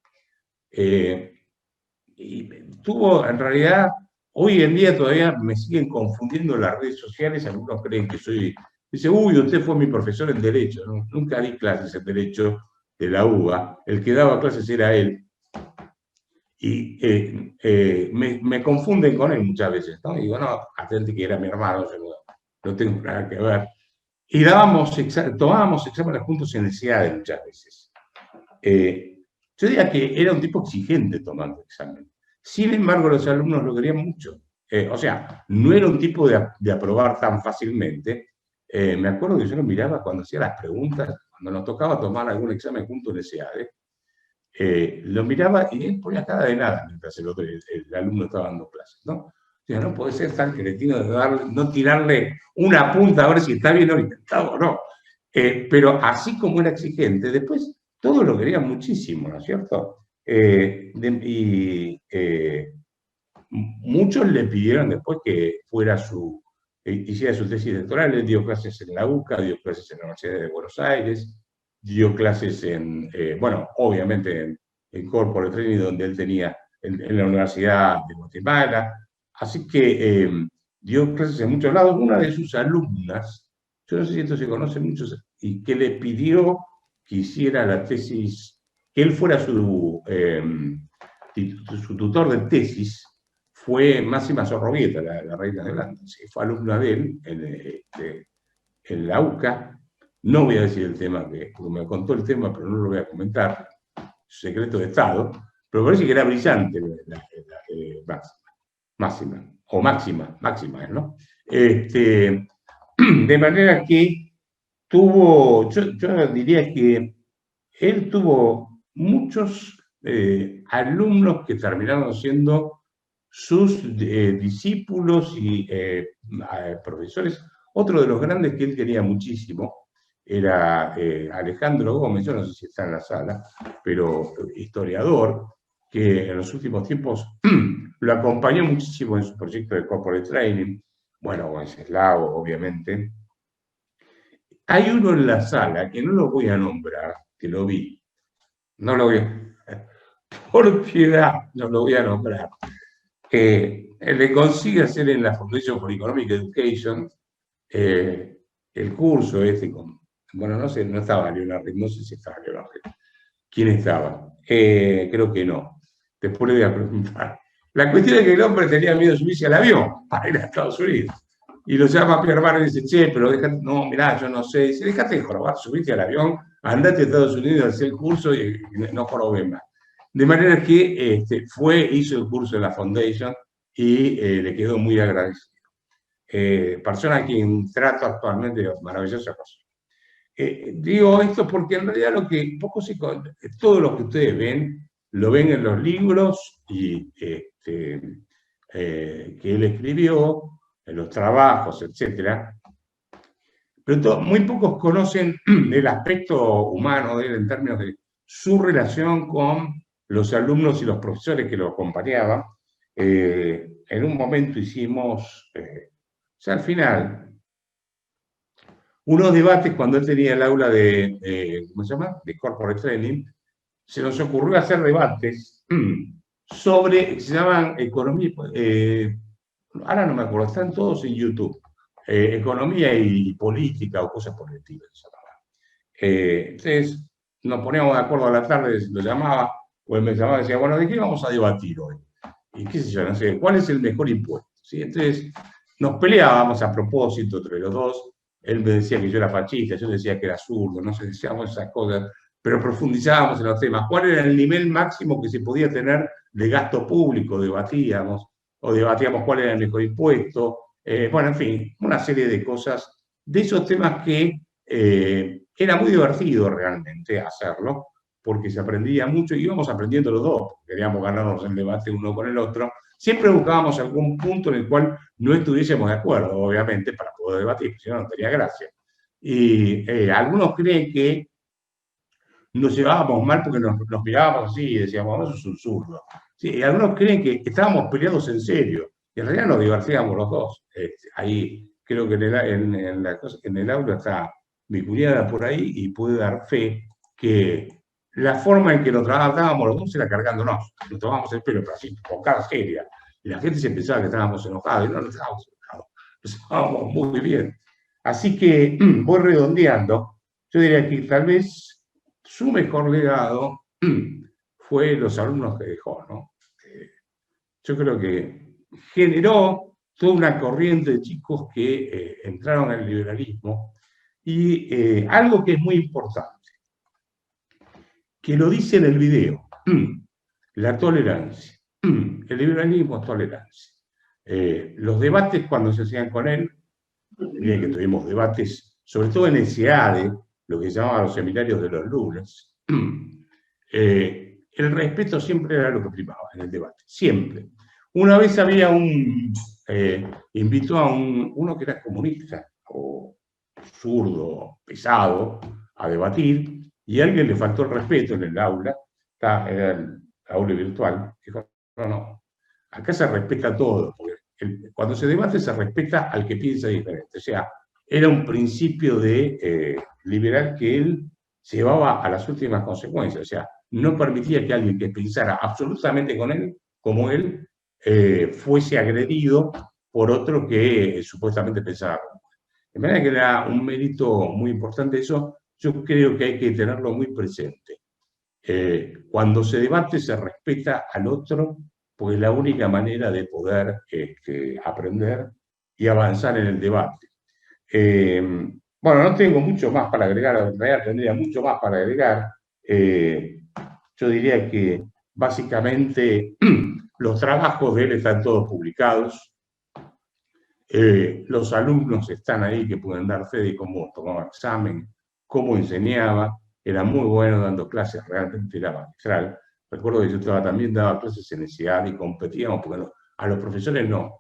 Y tuvo, en realidad, hoy en día todavía me siguen confundiendo las redes sociales, algunos creen que soy, dice, uy, usted fue mi profesor en Derecho, ¿no? Nunca di clases en Derecho de la UBA, el que daba clases era él. y me confunden con él muchas veces, ¿no? Y digo, no, atente que era mi hermano, yo no tengo nada que ver. Y tomábamos exámenes juntos en el CIADE muchas veces. Yo diría que era un tipo exigente tomando examen. Sin embargo, los alumnos lo querían mucho. O sea, no era un tipo de aprobar tan fácilmente. Me acuerdo que yo lo miraba cuando hacía las preguntas, cuando nos tocaba tomar algún examen junto en el CIADE. Lo miraba y él ponía cara de nada mientras el alumno estaba dando clases, ¿no? O sea, no puede ser tan cretino de no tirarle una punta a ver si está bien orientado o no. Pero así como era exigente, después todos lo querían muchísimo, ¿no es cierto? Muchos le pidieron después que hiciera su tesis doctoral. Él dio clases en la UCA, dio clases en la Universidad de Buenos Aires, dio clases bueno, obviamente en Corporate Training, donde él tenía, en la Universidad de Guatemala. Así que dio clases en muchos lados. Una de sus alumnas, yo no sé si esto se conoce mucho, y que le pidió que hiciera la tesis, que él fuera su tutor de tesis, fue Máxima Zorrovieta, la reina de Holanda. Sí, fue alumna de él en la UCA. No voy a decir el tema, porque me contó el tema, pero no lo voy a comentar, secreto de Estado, pero parece que era brillante Máxima, ¿no? De manera que yo diría que él tuvo muchos alumnos que terminaron siendo sus discípulos y profesores. Otro de los grandes que él quería muchísimo era Alejandro Gómez, yo no sé si está en la sala, pero historiador, que en los últimos tiempos lo acompañó muchísimo en su proyecto de Corporate Training, bueno, Wenceslao, obviamente. Hay uno en la sala que no lo voy a nombrar, que lo vi, no lo voy a, por piedad, no lo voy a nombrar, le consigue hacer en la Foundation for Economic Education el curso bueno, no sé, no estaba Leonardo, no sé si estaba Leonardo. ¿Quién estaba? Creo que no. Después le voy a preguntar. La cuestión es que el hombre tenía miedo de subirse al avión para ir a Estados Unidos. Y lo llama a Pierre Barr y dice, che, pero no, mirá, yo no sé. Dice, déjate de jorobar, subiste al avión, andate a Estados Unidos a hacer el curso y no jorobes más. De manera que hizo el curso en la Foundation y le quedó muy agradecido. Persona a quien trato actualmente, maravillosa cosa. Digo esto porque en realidad todo lo que ustedes ven, lo ven en los libros que él escribió, en los trabajos, etc. Pero muy pocos conocen el aspecto humano de él en términos de su relación con los alumnos y los profesores que lo acompañaban. En un momento hicimos, al final, unos debates cuando él tenía el aula ¿cómo se llama? De Corporate Training. Se nos ocurrió hacer debates sobre, se llaman economía, ahora no me acuerdo, están todos en YouTube, economía y política o cosas por el estilo. Entonces nos poníamos de acuerdo a la tarde, lo llamaba, o él me llamaba y decía, bueno, ¿de qué vamos a debatir hoy? Y qué sé yo, no sé, ¿cuál es el mejor impuesto? ¿Sí? Entonces nos peleábamos a propósito entre los dos. Él me decía que yo era fascista, yo decía que era zurdo, no sé, decíamos esas cosas, pero profundizábamos en los temas. ¿Cuál era el nivel máximo que se podía tener de gasto público? Debatíamos cuál era el mejor impuesto. Bueno, en fin, una serie de cosas, de esos temas que era muy divertido realmente hacerlo, porque se aprendía mucho y íbamos aprendiendo los dos, queríamos ganarnos el debate uno con el otro. Siempre buscábamos algún punto en el cual no estuviésemos de acuerdo, obviamente, para poder debatir, si no, no tenía gracia. Y algunos creen que nos llevábamos mal porque nos mirábamos así y decíamos, eso es un zurdo. Sí, y algunos creen que estábamos peleados en serio, y en realidad nos divertíamos los dos. Ahí creo que en el aula está mi cuñada por ahí y puede dar fe que la forma en que nos tratábamos los dos era cargándonos. Nos tomábamos el pelo, pero así, con cara seria. Y la gente se pensaba que estábamos enojados, y no estábamos enojados. Nos estábamos muy bien. Así que voy redondeando. Yo diría que tal vez su mejor legado fue los alumnos que dejó, ¿no? yo creo que generó toda una corriente de chicos que entraron al liberalismo, y algo que es muy importante, que lo dice en el video, la tolerancia. El liberalismo es tolerancia. Los debates cuando se hacían con él, miren que tuvimos debates, sobre todo en el SEADE, lo que se llamaban los seminarios de los lunes, el respeto siempre era lo que primaba en el debate, siempre. Una vez había invitó a uno que era comunista, o zurdo, pesado, a debatir, y a alguien le faltó el respeto en el aula, era el aula virtual, dijo, no, acá se respeta todo, porque cuando se debate se respeta al que piensa diferente, o sea, era un principio de liberal que él llevaba a las últimas consecuencias, o sea, no permitía que alguien que pensara absolutamente como él, fuese agredido por otro que supuestamente pensaba. De manera que era un mérito muy importante eso, yo creo que hay que tenerlo muy presente. Cuando se debate se respeta al otro, porque es la única manera de poder aprender y avanzar en el debate. Bueno, no tengo mucho más para agregar, en realidad tendría mucho más para agregar. Yo diría que básicamente los trabajos de él están todos publicados. Los alumnos están ahí que pueden dar fe de cómo tomaba examen, cómo enseñaba, era muy bueno dando clases, realmente era magistral. Recuerdo que yo también daba clases en el SEAD y competíamos, porque a los profesores nos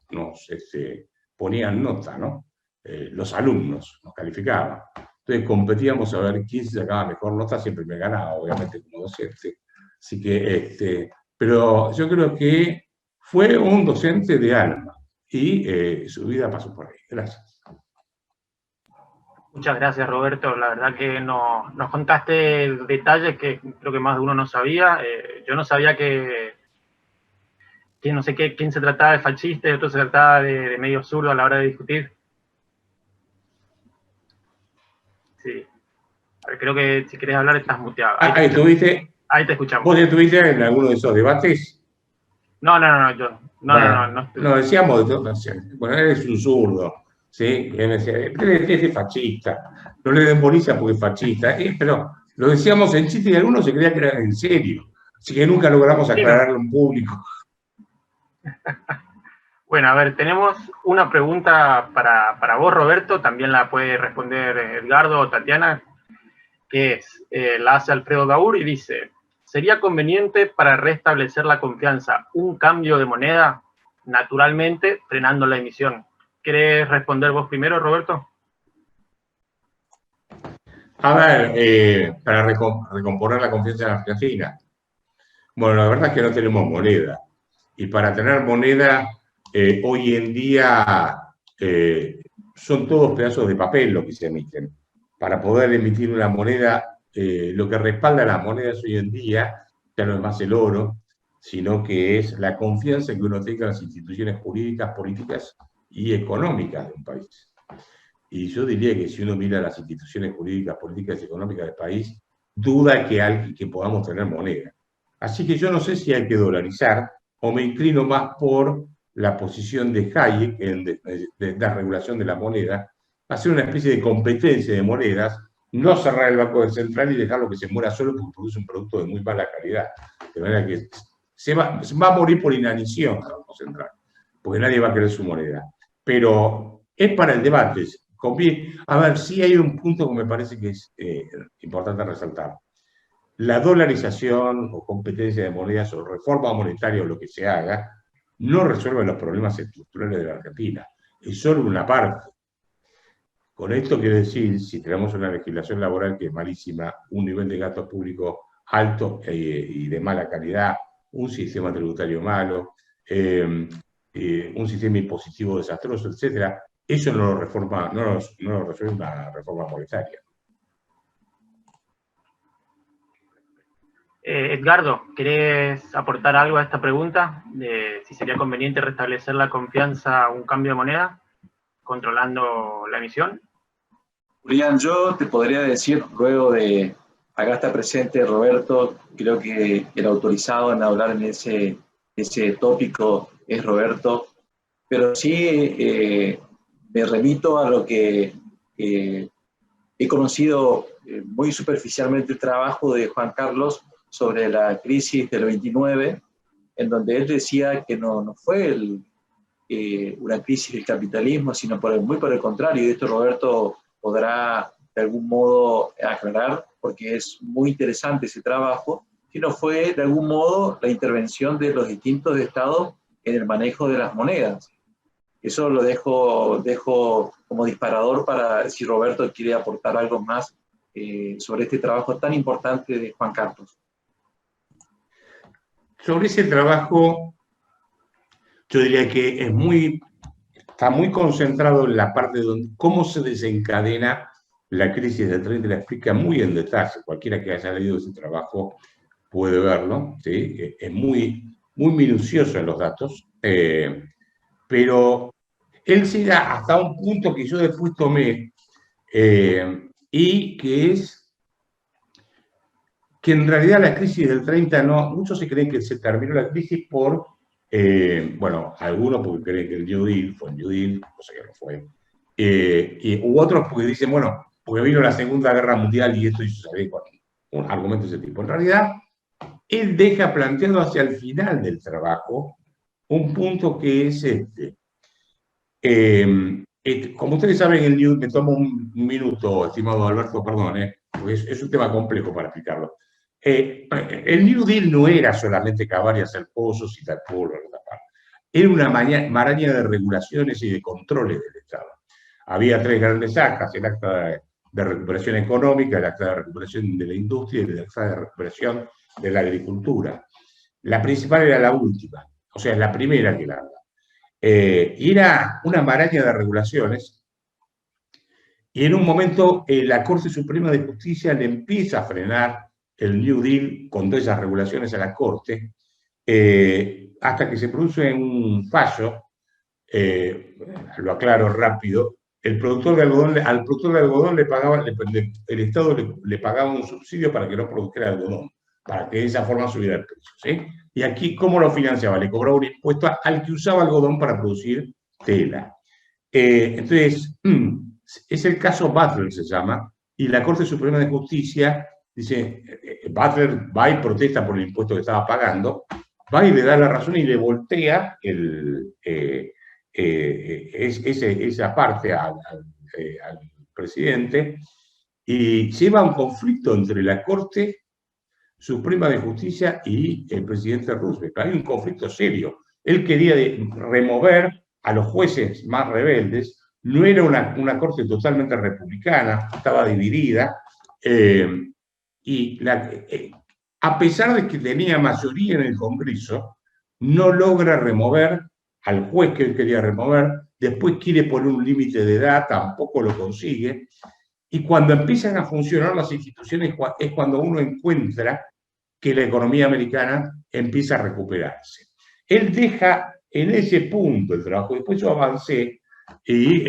ponían nota, ¿no? Los alumnos nos calificaban. Entonces competíamos a ver quién se sacaba mejor nota, siempre me ganaba, obviamente como docente. Así que, pero yo creo que fue un docente de alma. Y su vida pasó por ahí. Gracias. Muchas gracias, Roberto. La verdad que nos contaste detalles que creo que más de uno no sabía. Yo no sabía que no sé quién se trataba de fascista y otro se trataba de medio zurdo a la hora de discutir. Sí. A ver, creo que si querés hablar estás muteado. Ahí estuviste. Ahí te escuchamos. ¿Vos estuviste en alguno de esos debates? No, yo. No. Decíamos, bueno, eres un zurdo, ¿sí? Él decía, es fascista, no le den bolilla porque es fascista, pero lo decíamos en chiste y algunos se creían que era en serio, así que nunca logramos aclararlo en público. Bueno, a ver, tenemos una pregunta para vos, Roberto, también la puede responder Edgardo o Tatiana, que la hace Alfredo Daur y dice: ¿sería conveniente para restablecer la confianza un cambio de moneda, naturalmente frenando la emisión? ¿Querés responder vos primero, Roberto? A ver, para recomponer la confianza en Argentina. Bueno, la verdad es que no tenemos moneda. Y para tener moneda, hoy en día son todos pedazos de papel lo que se emiten. Para poder emitir una moneda, lo que respalda las monedas hoy en día ya no es más el oro, sino que es la confianza que uno tenga en las instituciones jurídicas, políticas y económicas de un país. Y yo diría que si uno mira las instituciones jurídicas, políticas y económicas del país, duda que podamos tener moneda. Así que yo no sé si hay que dolarizar, o me inclino más por la posición de Hayek en la regulación de la moneda, hacer una especie de competencia de monedas, no cerrar el Banco Central y dejarlo que se muera solo porque produce un producto de muy mala calidad. De manera que se va a morir por inanición el Banco Central, porque nadie va a querer su moneda. Pero es para el debate. A ver, sí hay un punto que me parece que es importante resaltar. La dolarización o competencia de monedas o reforma monetaria o lo que se haga no resuelve los problemas estructurales de la Argentina. Es solo una parte. Con esto quiero decir, si tenemos una legislación laboral que es malísima, un nivel de gasto público alto y de mala calidad, un sistema tributario malo, un sistema impositivo desastroso, etc., eso no lo resuelve una reforma monetaria. Edgardo, ¿querés aportar algo a esta pregunta? De si sería conveniente restablecer la confianza a un cambio de moneda, controlando la emisión. Julián, yo te podría decir, luego de acá está presente Roberto, creo que el autorizado en hablar en ese tópico es Roberto, pero sí me remito a lo que he conocido muy superficialmente el trabajo de Juan Carlos sobre la crisis del 29, en donde él decía que no fue una crisis del capitalismo, sino muy por el contrario, y esto Roberto podrá de algún modo aclarar, porque es muy interesante ese trabajo, sino fue de algún modo la intervención de los distintos estados en el manejo de las monedas. Eso lo dejo como disparador para si Roberto quiere aportar algo más sobre este trabajo tan importante de Juan Carlos. Sobre ese trabajo, yo diría que está muy concentrado en la parte donde cómo se desencadena la crisis del 30, la explica muy en detalle. Cualquiera que haya leído ese trabajo puede verlo, ¿sí? Es muy minucioso en los datos, pero él se da hasta un punto que yo después tomé, y que es que en realidad la crisis del 30 no, muchos se creen que se terminó la crisis por, bueno, algunos porque creen que el New Deal fue el New Deal, cosa que no fue, u otros porque dicen, bueno, porque vino la Segunda Guerra Mundial y esto hizo salir con un argumento de ese tipo. En realidad, él deja planteado hacia el final del trabajo un punto que es este. Como ustedes saben, el New, me tomo un minuto, estimado Alberto, perdón, porque es un tema complejo para explicarlo. El New Deal no era solamente cavar y hacer pozos y tal polvo, era una maraña de regulaciones y de controles del Estado. Había tres grandes actas: el acta de recuperación económica, el acta de recuperación de la industria y el acta de recuperación de la agricultura. La principal era la última, o sea, la primera que la habla. Y era una maraña de regulaciones, y en un momento la Corte Suprema de Justicia le empieza a frenar el New Deal con todas esas regulaciones a la Corte, hasta que se produce un fallo, lo aclaro rápido. Al productor de algodón le pagaba, el Estado le pagaba un subsidio para que no produjera algodón, para que de esa forma subiera el precio, ¿sí? Y aquí, ¿cómo lo financiaba? Le cobraba un impuesto al que usaba algodón para producir tela. Entonces, es el caso Butler, se llama, y la Corte Suprema de Justicia dice, Butler va y protesta por el impuesto que estaba pagando, va y le da la razón y le voltea esa parte al presidente, y lleva un conflicto entre la Corte Suprema de Justicia y el presidente Roosevelt. Hay un conflicto serio. Él quería remover a los jueces más rebeldes. No era una corte totalmente republicana, estaba dividida, y a pesar de que tenía mayoría en el Congreso, no logra remover al juez que él quería remover. Después quiere poner un límite de edad, tampoco lo consigue. Y cuando empiezan a funcionar las instituciones es cuando uno encuentra que la economía americana empieza a recuperarse. Él deja en ese punto el trabajo. Después yo avancé y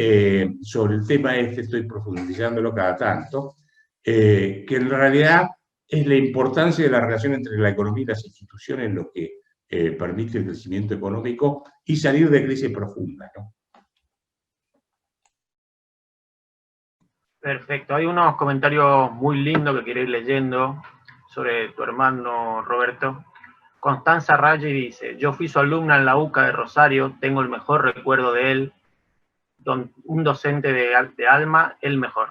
sobre el tema estoy profundizándolo cada tanto, que en realidad es la importancia de la relación entre la economía y las instituciones lo que permite el crecimiento económico y salir de crisis profundas, ¿no? Perfecto. Hay unos comentarios muy lindos que quiero ir leyendo sobre tu hermano Roberto. Constanza Raggi dice: yo fui su alumna en la UCA de Rosario, tengo el mejor recuerdo de él, un docente de alma, el mejor.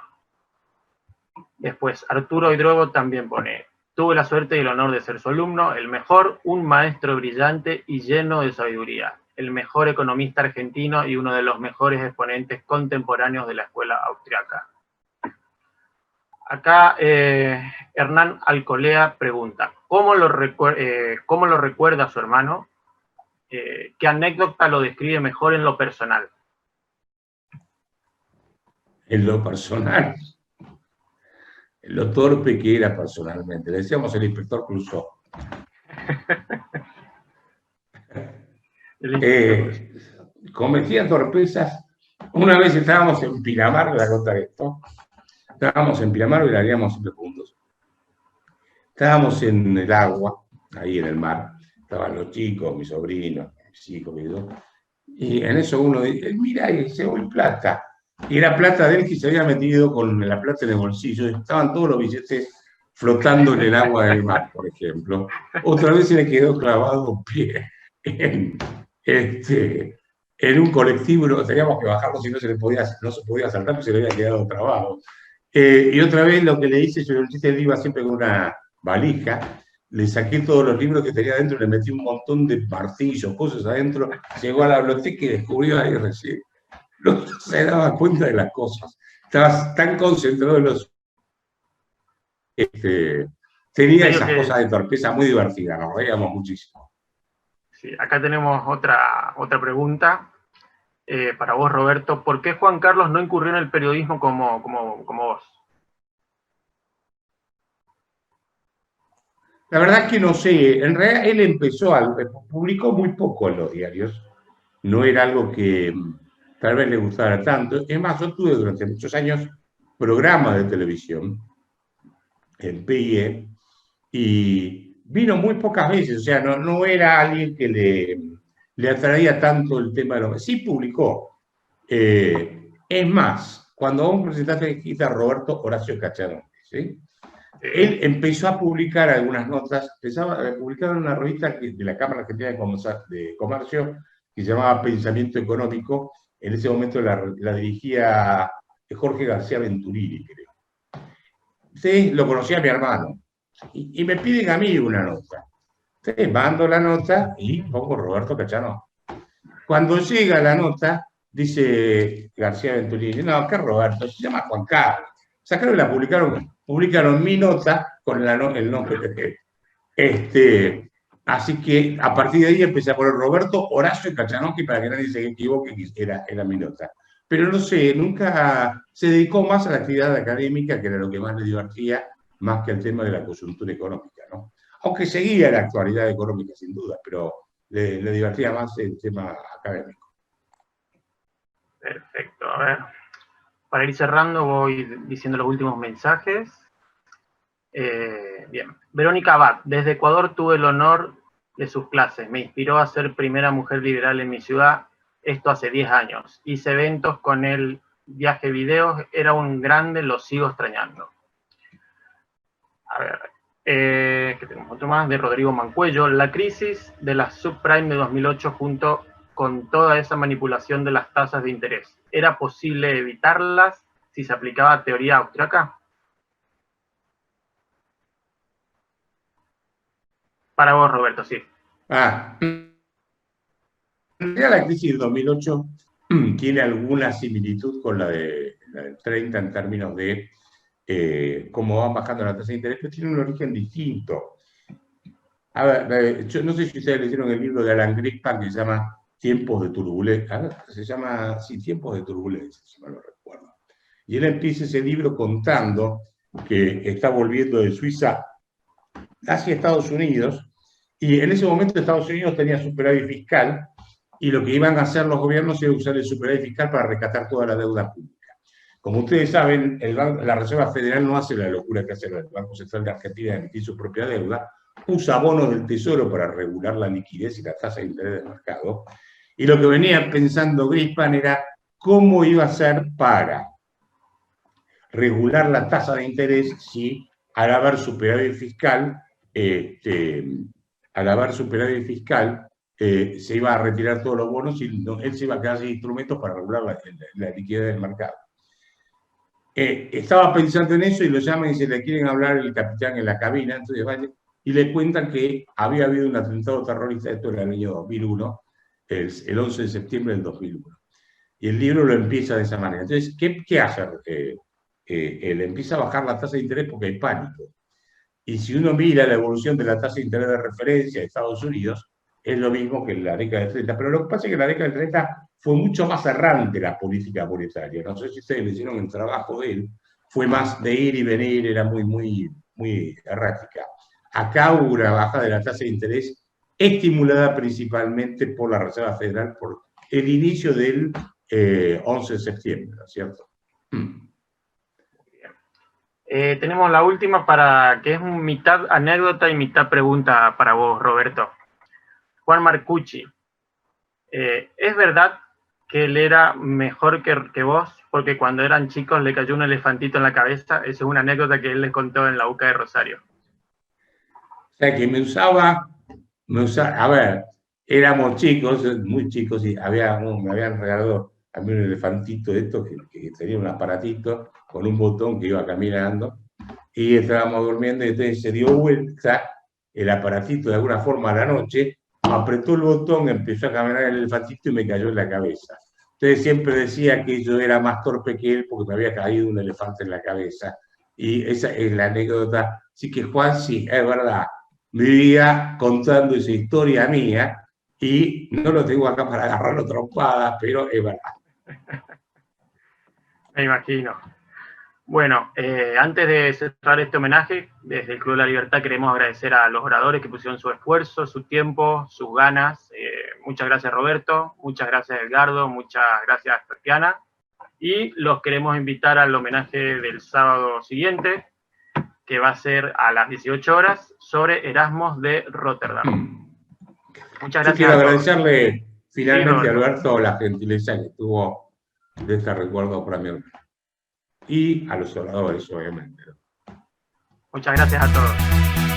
Después, Arturo Hidrogo también pone: tuve la suerte y el honor de ser su alumno, el mejor, un maestro brillante y lleno de sabiduría, el mejor economista argentino y uno de los mejores exponentes contemporáneos de la escuela austriaca. Acá Hernán Alcolea pregunta: ¿cómo lo recuerda su hermano? ¿Qué anécdota lo describe mejor en lo personal? En lo personal, en lo torpe que era personalmente. Le decíamos el inspector Clouseau. Cometía torpezas. Una vez estábamos en Pinamar, voy a contar esto. Estábamos en Pinamar y la haríamos siempre juntos. Estábamos en el agua, ahí en el mar. Estaban los chicos, mi sobrino, mi 25, 22. Y en eso uno dice, mira, y se voy plata. Y era plata de él que se había metido con la plata en el bolsillo. Estaban todos los billetes flotando en el agua del mar, por ejemplo. Otra vez se le quedó clavado un pie en un colectivo, teníamos que bajarlo si no se podía saltar, porque se le había quedado trabado. Y otra vez lo que le hice, yo el chiste, él iba siempre con una valija, le saqué todos los libros que tenía adentro, le metí un montón de martillos, cosas adentro, llegó a la biblioteca y descubrió ahí recién. No se daba cuenta de las cosas. Estaba tan concentrado en los... tenía esas cosas de torpeza muy divertidas, nos reíamos muchísimo. Sí, acá tenemos otra pregunta para vos, Roberto. ¿Por qué Juan Carlos no incurrió en el periodismo como vos? La verdad es que no sé. En realidad él empezó, publicó muy poco en los diarios. No era algo que tal vez le gustara tanto. Es más, yo tuve durante muchos años programas de televisión en PIE y vino muy pocas veces. O sea, no era alguien que le atraía tanto el tema de los... Sí publicó. Es más, cuando vos presentaste a Roberto Horacio Cacharón, ¿sí? Él empezó a publicar algunas notas, empezaba a publicar en una revista de la Cámara Argentina de Comercio que se llamaba Pensamiento Económico. En ese momento la dirigía Jorge García Venturini, creo. Sí, lo conocía mi hermano. Y me piden a mí una nota. Entonces mando la nota y pongo Roberto Cacharón. Cuando llega la nota, dice García Venturini, no, ¿qué Roberto? Se llama Juan Carlos. Sacaron y la publicaron mi nota con el nombre de él. Así que a partir de ahí empecé a poner Roberto Horacio Cachanowski para que nadie se equivoque, que era mi nota. Pero no sé, nunca se dedicó más a la actividad académica, que era lo que más le divertía, más que al tema de la coyuntura económica, ¿no? Aunque seguía la actualidad económica, sin duda, pero le divertía más el tema académico. Perfecto, a ver. Para ir cerrando, voy diciendo los últimos mensajes. Bien. Verónica Abad, desde Ecuador tuve el honor de sus clases. Me inspiró a ser primera mujer liberal en mi ciudad, esto hace 10 años. Hice eventos con él, viaje videos, era un grande, lo sigo extrañando. A ver, que tenemos otro más, de Rodrigo Mancuello. La crisis de la subprime de 2008 junto con toda esa manipulación de las tasas de interés. ¿Era posible evitarlas si se aplicaba teoría austriaca? Para vos, Roberto, sí. La crisis del 2008 tiene alguna similitud con la del 30 en términos de cómo van bajando la tasa de interés, pero tiene un origen distinto. A ver, yo no sé si ustedes leyeron el libro de Alan Greenspan que se llama Tiempos de Turbulencia. Se llama, sí, Tiempos de Turbulencia, si mal no recuerdo. Y él empieza ese libro contando que está volviendo de Suiza hacia Estados Unidos, y en ese momento Estados Unidos tenía superávit fiscal, y lo que iban a hacer los gobiernos era usar el superávit fiscal para rescatar toda la deuda pública. Como ustedes saben, la Reserva Federal no hace la locura que hace el Banco Central de Argentina de emitir su propia deuda, usa bonos del Tesoro para regular la liquidez y la tasa de interés del mercado, y lo que venía pensando Greenspan era cómo iba a ser para regular la tasa de interés si al haber superávit fiscal, se iba a retirar todos los bonos y él se iba a quedar sin instrumentos para regular la liquidez del mercado. Estaba pensando en eso y lo llaman y se le quieren hablar el capitán en la cabina, entonces vaya, y le cuentan que había habido un atentado terrorista, esto era el año 2001, el 11 de septiembre del 2001. Y el libro lo empieza de esa manera. Entonces, ¿qué hace? Él empieza a bajar la tasa de interés porque hay pánico. Y si uno mira la evolución de la tasa de interés de referencia de Estados Unidos, es lo mismo que en la década del 30. Pero lo que pasa es que en la década del 30 fue mucho más errante la política monetaria. No sé si ustedes le hicieron el trabajo de él. Fue más de ir y venir, era muy errática. Acá hubo una baja de la tasa de interés estimulada principalmente por la Reserva Federal, por el inicio del 11 de septiembre, ¿no es cierto? Tenemos la última que es mitad anécdota y mitad pregunta para vos, Roberto. Juan Marcucci. ¿Es verdad que él era mejor que vos porque cuando eran chicos le cayó un elefantito en la cabeza? Esa es una anécdota que él les contó en la UCA de Rosario. O sea, que me usaba, a ver, éramos chicos, muy chicos, y me habían regalado a mí un elefantito de estos que tenía un aparatito con un botón que iba caminando, y estábamos durmiendo y entonces se dio vuelta el aparatito de alguna forma a la noche, apretó el botón, empezó a caminar el elefantito y me cayó en la cabeza. Entonces siempre decía que yo era más torpe que él porque me había caído un elefante en la cabeza. Y esa es la anécdota. Así que Juan, sí, es verdad, vivía contando esa historia mía y no lo tengo acá para agarrarlo trompadas, pero es verdad. Me imagino. Bueno, antes de cerrar este homenaje, desde el Club de la Libertad queremos agradecer a los oradores que pusieron su esfuerzo, su tiempo, sus ganas. Muchas gracias, Roberto, muchas gracias, Edgardo, muchas gracias, Tatiana. Y los queremos invitar al homenaje del sábado siguiente, que va a ser a las 18 horas, sobre Erasmus de Rotterdam. Muchas gracias. Yo quiero agradecerle finalmente sí, a Alberto la gentileza que tuvo de este recuerdo para mí. Y a los oradores, obviamente. Muchas gracias a todos.